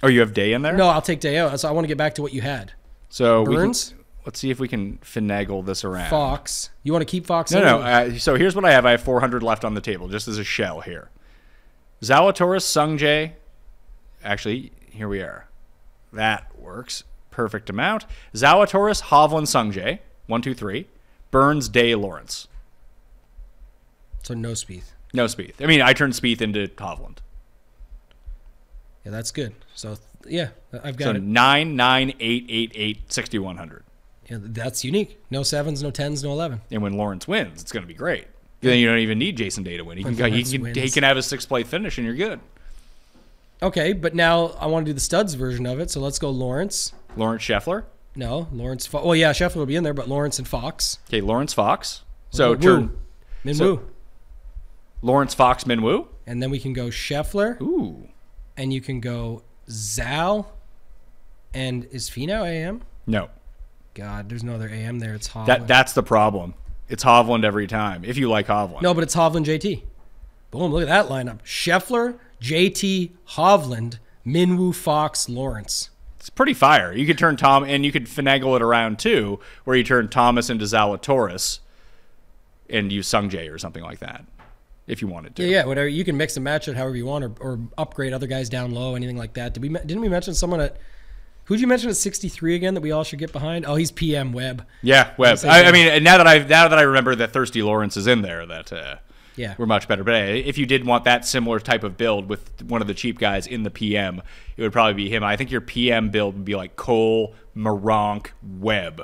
Oh, you have Day in there? No, I'll take Day out. So I want to get back to what you had. So Burns? Let's see if we can finagle this around. Fox. You want to keep Fox? No. So here's what I have. I have 400 left on the table, just as a shell here. Zalatoris, Sungjae. Actually, here we are. That works. Perfect amount. Zalatoris, Hovland, Sungjae. 1, 2, 3. Burns, Day, Lawrence. So no Spieth. No Spieth. I mean, I turned Spieth into Hovland. Yeah, that's good. So, yeah, I've got So it. 9, 9, 8, 8, 8, 6,100. Yeah, that's unique. No 7s, no 10s, no 11. And when Lawrence wins, it's going to be great. Then you don't even need Jason Day to win. He can have a 6th-place finish, and you're good. Okay, but now I want to do the studs version of it, so let's go Lawrence. Lawrence Scheffler. No, Lawrence. Well, yeah, Scheffler will be in there, but Lawrence and Fox. Okay, Lawrence Fox. So Min so- Woo. Lawrence Fox, Min Woo. And then we can go Scheffler. Ooh. And you can go Zal. And is Finau AM? No. God, there's no other AM there. It's Hovland. That's the problem. It's Hovland every time, if you like Hovland. No, but it's Hovland JT. Boom, look at that lineup. Scheffler, JT, Hovland, Minwoo, Fox, Lawrence. It's pretty fire. You could turn Tom, and you could finagle it around too, where you turn Thomas into Zalatoris and use Sungjae or something like that, if you wanted to. Yeah, whatever. You can mix and match it however you want, or upgrade other guys down low, anything like that. Didn't we mention someone at... Who'd you mention at 63 again that we all should get behind? Oh, he's PM Webb. Yeah, Webb. I mean, now that I remember that Thirsty Lawrence is in there, that we're much better. But if you did want that similar type of build with one of the cheap guys in the PM, it would probably be him. I think your PM build would be like Cole, Maronk, Webb.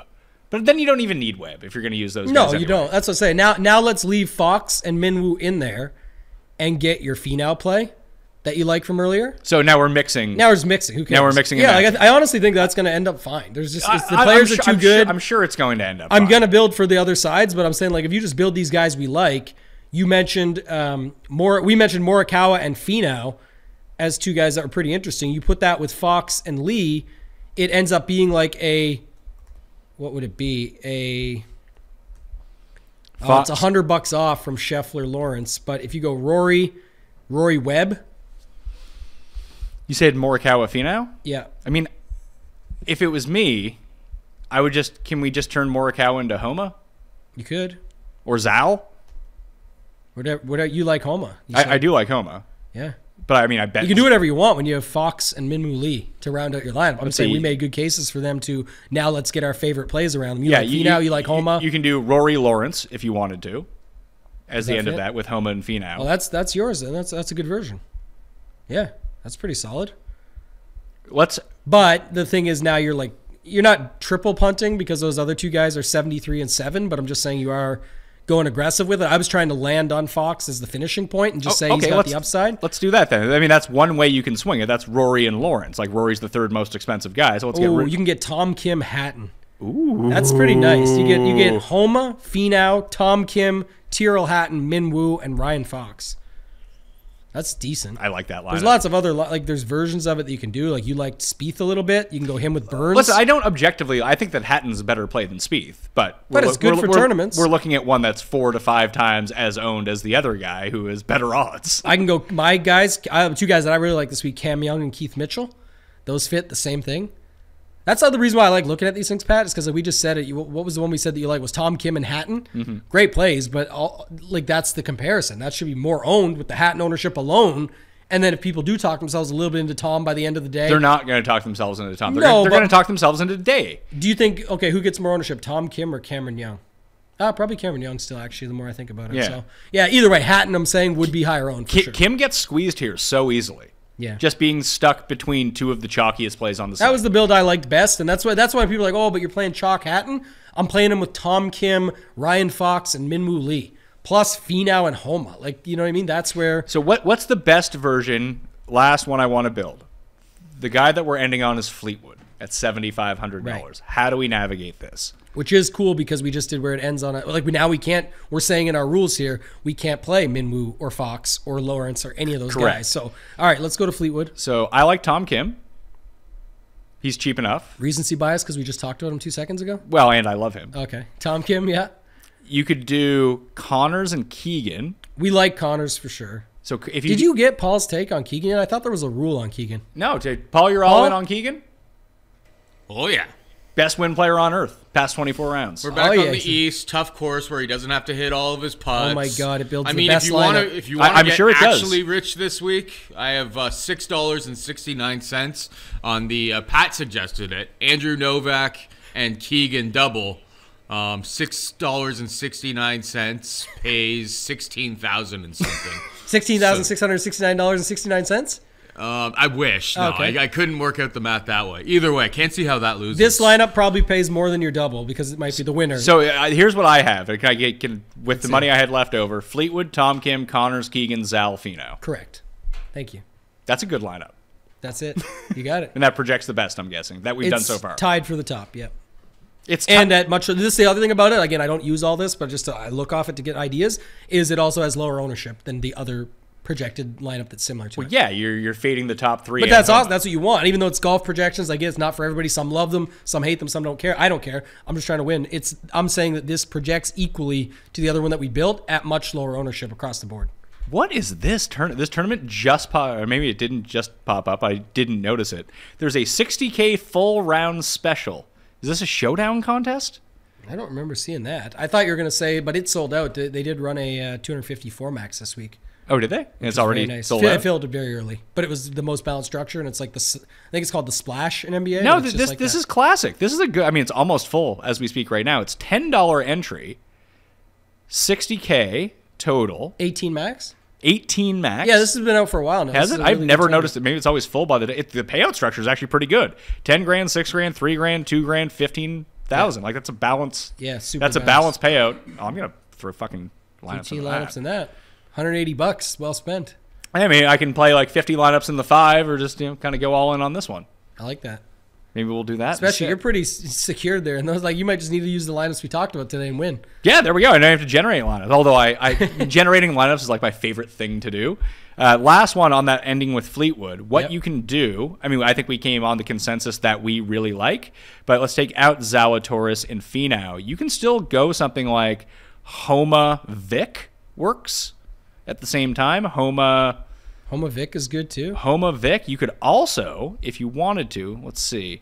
But then you don't even need Webb if you're going to use those guys. No, anyway. you don't. That's what I'm saying. Now let's leave Fox and Minwoo in there and get your Finau play that you like from earlier. So now we're mixing. Now we're just mixing. Who cares? Now we're mixing. Yeah, like I honestly think that's going to end up fine. There's just the players are too good. I'm sure it's going to end up. I'm going to build for the other sides, but I'm saying like if you just build these guys we like, you mentioned we mentioned Morikawa and Finau as two guys that are pretty interesting. You put that with Fox and Lee, it ends up being like what would it be? It's $100 off from Scheffler Lawrence, but if you go Rory Webb. You said Morikawa Finau? Yeah. I mean, if it was me, I would can we just turn Morikawa into Homa? You could. Or Zal? Whatever you like Homa. I do like Homa. Yeah. But I mean, I bet you can do whatever you want when you have Fox and Minwoo Lee to round out your lineup. I'm saying we made good cases for them to now let's get our favorite plays around them. You like Finau, you like Homa. You can do Rory Lawrence if you wanted to as the end of that with Homa and Finau. Well, that's yours then. That's a good version. Yeah. That's pretty solid. But the thing is now you're not triple punting because those other two guys are 73 and 7, but I'm just saying you are going aggressive with it. I was trying to land on Fox as the finishing point and just say he's got the upside. Let's do that then. I mean, that's one way you can swing it. That's Rory and Lawrence. Like Rory's the third most expensive guy. So you can get Tom Kim Hatton. Ooh. That's pretty nice. You get Homa, Finau, Tom Kim, Tyrrell Hatton, Minwoo, and Ryan Fox. That's decent. I like that lineup. There's lots of other, there's versions of it that you can do. Like you liked Spieth a little bit. You can go him with Burns. Listen, I don't objectively. I think that Hatton's a better play than Spieth, but it's good for tournaments. We're looking at one that's 4 to 5 times as owned as the other guy who is better odds. I can go my guys. I have two guys that I really like this week: Cam Young and Keith Mitchell. Those fit the same thing. That's not the reason why I like looking at these things, Pat. Is because we just said it. What was the one we said that you like was Tom Kim and Hatton? Mm-hmm. Great plays, but that's the comparison. That should be more owned with the Hatton ownership alone. And then if people do talk themselves a little bit into Tom by the end of the day. They're not going to talk themselves into Tom. They're going to talk themselves into Day. Do you think, who gets more ownership, Tom Kim or Cameron Young? Probably Cameron Young still, actually, the more I think about it. Yeah. So, yeah, either way, Hatton, I'm saying, would be higher owned for sure. Kim gets squeezed here so easily. Yeah. Just being stuck between two of the chalkiest plays on the side. That was the build I liked best, and that's why people are like, but you're playing chalk Hatton. I'm playing him with Tom Kim, Ryan Fox, and Minwoo Lee. Plus Finau and Homa. You know what I mean? That's where... So what's the best version... Last one I want to build. The guy that we're ending on is Fleetwood at $7,500. Right. How do we navigate this? Which is cool because we just did where it ends on it. Now we can't, we're saying in our rules here, we can't play Minwoo or Fox or Lawrence or any of those guys. So, all right, let's go to Fleetwood. So I like Tom Kim. He's cheap enough. Recency bias because we just talked about him 2 seconds ago? Well, and I love him. Okay. Tom Kim, yeah. You could do Connors and Keegan. We like Connors for sure. So if Did you get Paul's take on Keegan? I thought there was a rule on Keegan. No, Paul, you're all in on Keegan? Oh, yeah. Best win player on earth, past 24 rounds. We're back on the East, tough course where he doesn't have to hit all of his putts. Oh my God, it builds the best lineup. If you want to get sure it actually rich this week, I have $6.69 on the Pat suggested it. Andrew Novak and Keegan double. $6.69 pays 16,000 and something. $16,669.69. I wish. No, okay. I couldn't work out the math that way. Either way, I can't see how that loses. This lineup probably pays more than your double because it might be the winner. So here's what I have. With the money I had left over, Fleetwood, Tom Kim, Connors, Keegan, Zal, Fino. Correct. Thank you. That's a good lineup. That's it. You got it. And that projects the best, I'm guessing, that we've done so far. Tied for the top, yep. This is the other thing about it. Again, I don't use all this, but just I look off it to get ideas. Is it also has lower ownership than the other projected lineup that's similar to it? Yeah, you're fading the top three. But that's awesome. That's what you want. Even though it's golf projections, I get it's not for everybody. Some love them, some hate them, some don't care. I don't care. I'm just trying to win. I'm saying that this projects equally to the other one that we built at much lower ownership across the board. What is this tournament? This tournament just popped, or maybe it didn't just pop up. I didn't notice it. There's a 60K full round special. Is this a showdown contest? I don't remember seeing that. I thought you were going to say, but it sold out. They did run a 254 max this week. Oh, did they? And it's already nice. sold out? I filled it very early, but it was the most balanced structure, and it's like I think it's called the Splash in NBA. No, this is classic. This is a good, it's almost full as we speak right now. It's $10 entry, 60K total. 18 max? 18 max. Yeah, this has been out for a while now. Has it? I've never noticed it. Maybe it's always full by the day. The payout structure is actually pretty good. 10 grand, 6 grand, 3 grand, 2 grand, 15,000. Yeah. Like that's a balance. Yeah, super. That's a balanced payout. Oh, I'm gonna throw fucking lineups. 15 lineups in that. $180, well spent. I mean, I can play like 50 lineups in the 5, or just kind of go all in on this one. I like that. Maybe we'll do that. Especially, you're pretty secured there, and those you might just need to use the lineups we talked about today and win. Yeah, there we go. I don't have to generate lineups. Although generating lineups is like my favorite thing to do. Last one on that ending with Fleetwood. What you can do. I think we came on the consensus that we really like, but let's take out Zalatoris and Finau. You can still go something like Homa Vic works at the same time. Homa Vic is good too. Homa Vic. You could also, if you wanted to, let's see,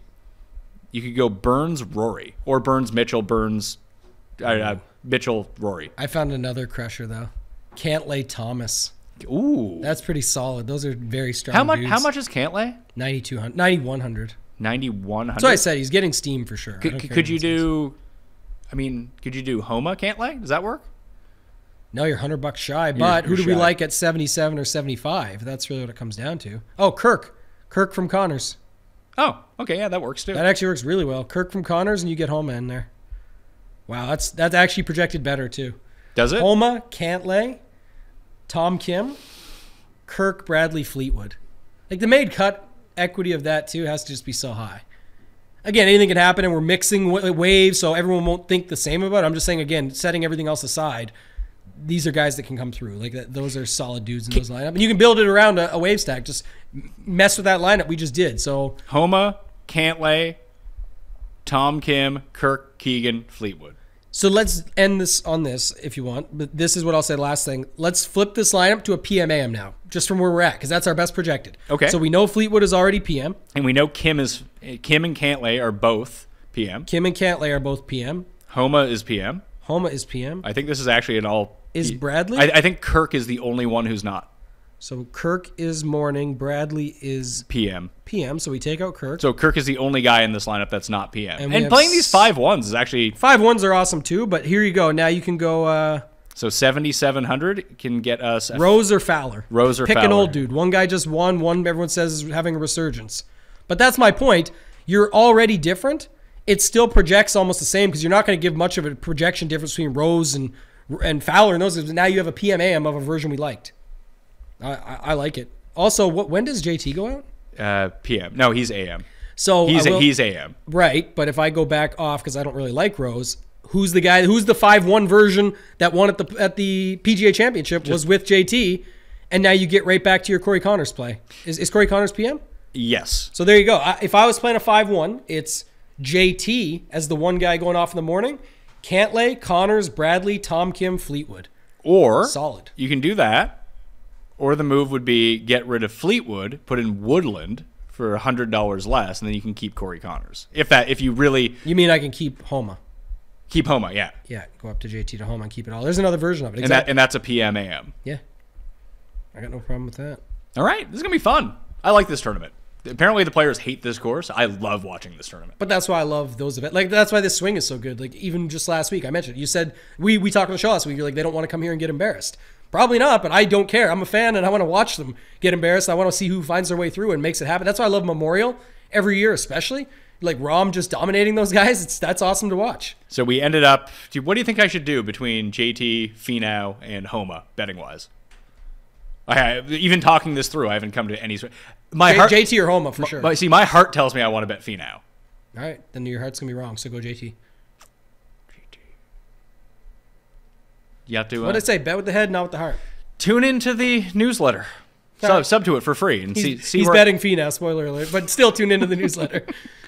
you could go Burns Rory or Burns Mitchell, Mitchell Rory. I found another crusher though. Cantlay Thomas. Ooh, that's pretty solid. Those are very strong. How much? Dudes. How much is Cantlay? 9,200, 9,100. 9,100. So I said he's getting steam for sure. Could you do? Could you do Homa Cantlay? Does that work? No, you're $100 shy. But who do we like at 77 or 75? That's really what it comes down to. Oh, Kirk from Connors. Oh, okay, yeah, that works too. That actually works really well. Kirk from Connors, and you get Homa in there. Wow, that's actually projected better too. Does it? Homa, Cantlay, Tom Kim, Kirk, Bradley, Fleetwood. Like the made cut equity of that too has to just be so high. Again, anything can happen, and we're mixing waves, so everyone won't think the same about it. I'm just saying, again, setting everything else aside, these are guys that can come through. Like those are solid dudes in those lineup, and you can build it around a wave stack. Just mess with that lineup we just did. So Homa, Cantlay, Tom Kim, Kirk, Keegan, Fleetwood. So let's end this on this if you want. But this is what I'll say last thing. Let's flip this lineup to a PMAM now, just from where we're at, because that's our best projected. Okay. So we know Fleetwood is already PM. And we know Kim and Cantlay are both PM. Kim and Cantlay are both PM. Homa is PM. Homa is PM. I think this is actually an all... Is Bradley? I think Kirk is the only one who's not. So Kirk is morning. Bradley is... PM. So we take out Kirk. So Kirk is the only guy in this lineup that's not PM. And playing these 5-1s is actually... 5-1s are awesome too, but here you go. Now you can go... So 7,700 can get us... Rose or Fowler. Rose or Pick Fowler. an old dude. One guy just won. One everyone says is having a resurgence. But that's my point. You're already different. It still projects almost the same because you're not going to give much of a projection difference between Rose and Fowler and those. Now you have a PMAM of a version we liked. I like it. Also, when does JT go out? PM. No, he's AM. So he's AM. Right, but if I go back off because I don't really like Rose, who's the guy? Who's the 5-1 version that won at the PGA Championship was with JT, and now you get right back to your Corey Connors play. Is Corey Connors PM? Yes. So there you go. If I was playing a 5-1, it's JT as the one guy going off in the morning, Cantlay, Connors, Bradley, Tom Kim, Fleetwood. Or solid. You can do that. Or the move would be get rid of Fleetwood, put in Woodland for $100 less, and then you can keep Corey Connors. If you really... You mean I can keep Homa? Keep Homa, yeah. Yeah, go up to JT to Homa and keep it all. There's another version of it. Exactly. And that's a PMAM. Yeah. I got no problem with that. All right. This is going to be fun. I like this tournament. Apparently the players hate this course. I love watching this tournament. But that's why I love those events. Like, that's why this swing is so good. Like, even just last week, I mentioned, you said, we talked on the show last week, you're like, they don't want to come here and get embarrassed. Probably not, but I don't care. I'm a fan, and I want to watch them get embarrassed. I want to see who finds their way through and makes it happen. That's why I love Memorial every year, especially. Like, Rom just dominating those guys. That's awesome to watch. So we ended up, what do you think I should do between JT, Finau, and Homa, betting-wise? Even talking this through, I haven't come to any... JT or Homa, for sure. But see, my heart tells me I want to bet Finau. All right, then your heart's going to be wrong, so go JT. You have to... What did I say? Bet with the head, not with the heart. Tune into the newsletter. Sub to it for free. And he's betting Finau, spoiler alert, but still tune into the newsletter.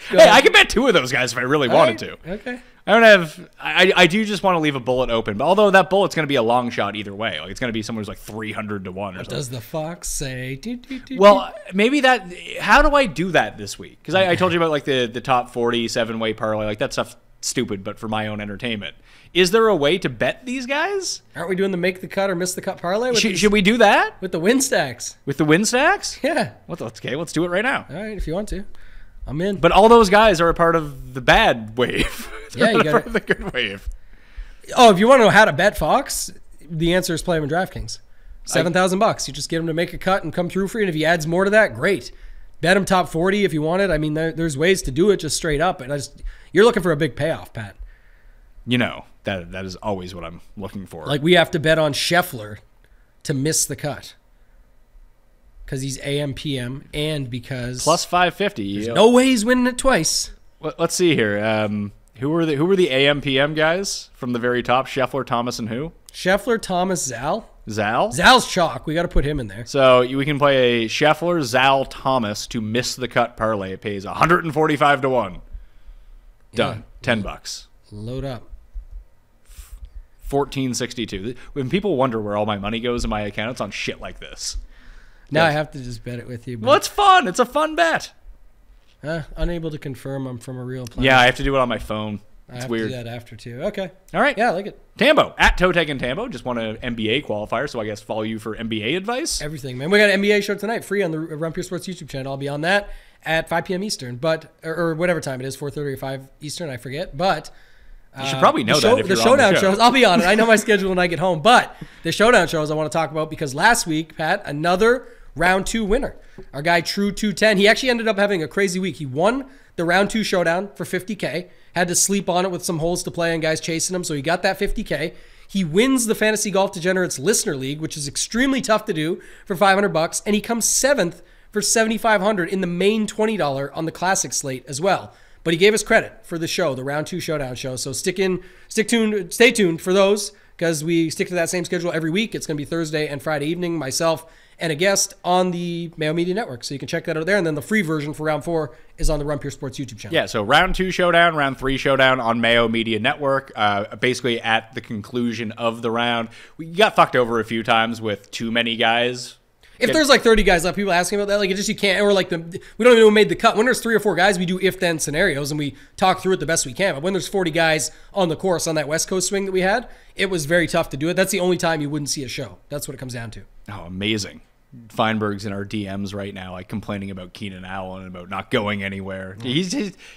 Hey, I could bet 2 of those guys if I really wanted to. Okay. I do just want to leave a bullet open, but although that bullet's going to be a long shot either way. Like, it's going to be someone who's like 300 to 1 or something. Does the fox say? Well, maybe that... How do I do that this week? Because I told you about like the top 40 7-way parlay. Like, that stuff's stupid, but for my own entertainment. Is there a way to bet these guys? Aren't we doing the make the cut or miss the cut parlay? Should we do that? With the win stacks. With the win stacks? Yeah. Okay, let's do it right now. All right, if you want to. I'm in. But all those guys are a part of the bad wave. Yeah, you got the good wave. Oh, if you want to know how to bet Fox, the answer is play him in DraftKings. $7,000. You just get him to make a cut and come through for you. And if he adds more to that, great. Bet him top 40 if you want it. I mean, there's ways to do it just straight up. And you're looking for a big payoff, Pat. You know, that is always what I'm looking for. Like, we have to bet on Scheffler to miss the cut. Because he's AM, PM, and because... Plus 550. There's no way he's winning it twice. Let's see here. Who were the AM, PM guys from the very top? Scheffler, Thomas, and who? Scheffler, Thomas, Zal. Zal's chalk. We got to put him in there. So we can play a Scheffler, Zal, Thomas to miss the cut parlay. It pays 145 to 1. Done. Yeah. $10. Load up. 1462. When people wonder where all my money goes in my account, it's on shit like this. Now I have to just bet it with you. Well, it's fun. It's a fun bet. Unable to confirm I'm from a real planet. Yeah, I have to do it on my phone. It's weird. I have to do that after too. Okay. All right. Yeah, I like it. Tambo at Toteg and Tambo just won an NBA qualifier, so I guess follow you for NBA advice. Everything, man. We got an NBA show tonight, free on the Run Pure Sports YouTube channel. I'll be on that at 5 p.m. Eastern, or whatever time it is, 4:30 or 5 Eastern. I forget, but. You should probably know that if you're showdown on the show. Shows. I'll be on it. I know my schedule when I get home, but the showdown shows I want to talk about because last week, Pat, another round 2 winner. Our guy True 210. He actually ended up having a crazy week. He won the round 2 showdown for $50K. Had to sleep on it with some holes to play and guys chasing him, so he got that $50K. He wins the Fantasy Golf Degenerates Listener League, which is extremely tough to do for $500, and he comes 7th for $7,500 in the main $20 on the Classic slate as well. But he gave us credit for the show, the round 2 showdown show. So stay tuned for those because we stick to that same schedule every week. It's going to be Thursday and Friday evening, myself and a guest on the Mayo Media Network. So you can check that out there. And then the free version for round 4 is on the Run Pure Sports YouTube channel. Yeah, so round 2 showdown, round 3 showdown on Mayo Media Network. Basically at the conclusion of the round. We got fucked over a few times with too many guys. If there's like 30 guys left, people asking about that, like it just you can't, or like we don't even know who made the cut. When there's 3 or 4 guys, we do if-then scenarios and we talk through it the best we can. But when there's 40 guys on the course on that West Coast swing that we had, it was very tough to do it. That's the only time you wouldn't see a show. That's what it comes down to. Oh, amazing. Feinberg's in our DMs right now, like complaining about Keenan Allen and about not going anywhere. He's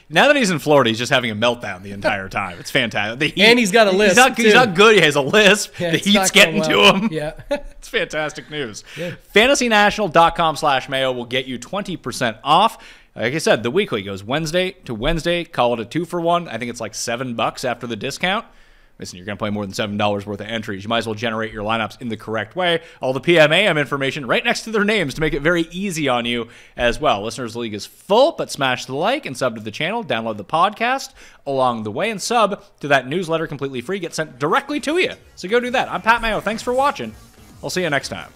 now that he's in Florida, he's just having a meltdown the entire time. It's fantastic. And he's got a lisp. He's not good. He has a lisp. Yeah, the heat's getting to him. Yeah. It's fantastic news. Yeah. FantasyNational.com/Mayo will get you 20% off. Like I said, the weekly goes Wednesday to Wednesday. Call it a 2-for-1. I think it's like $7 after the discount. Listen, you're going to play more than $7 worth of entries. You might as well generate your lineups in the correct way. All the PMAM information right next to their names to make it very easy on you as well. Listeners League is full, but smash the like and sub to the channel. Download the podcast along the way and sub to that newsletter completely free. Get sent directly to you. So go do that. I'm Pat Mayo. Thanks for watching. I'll see you next time.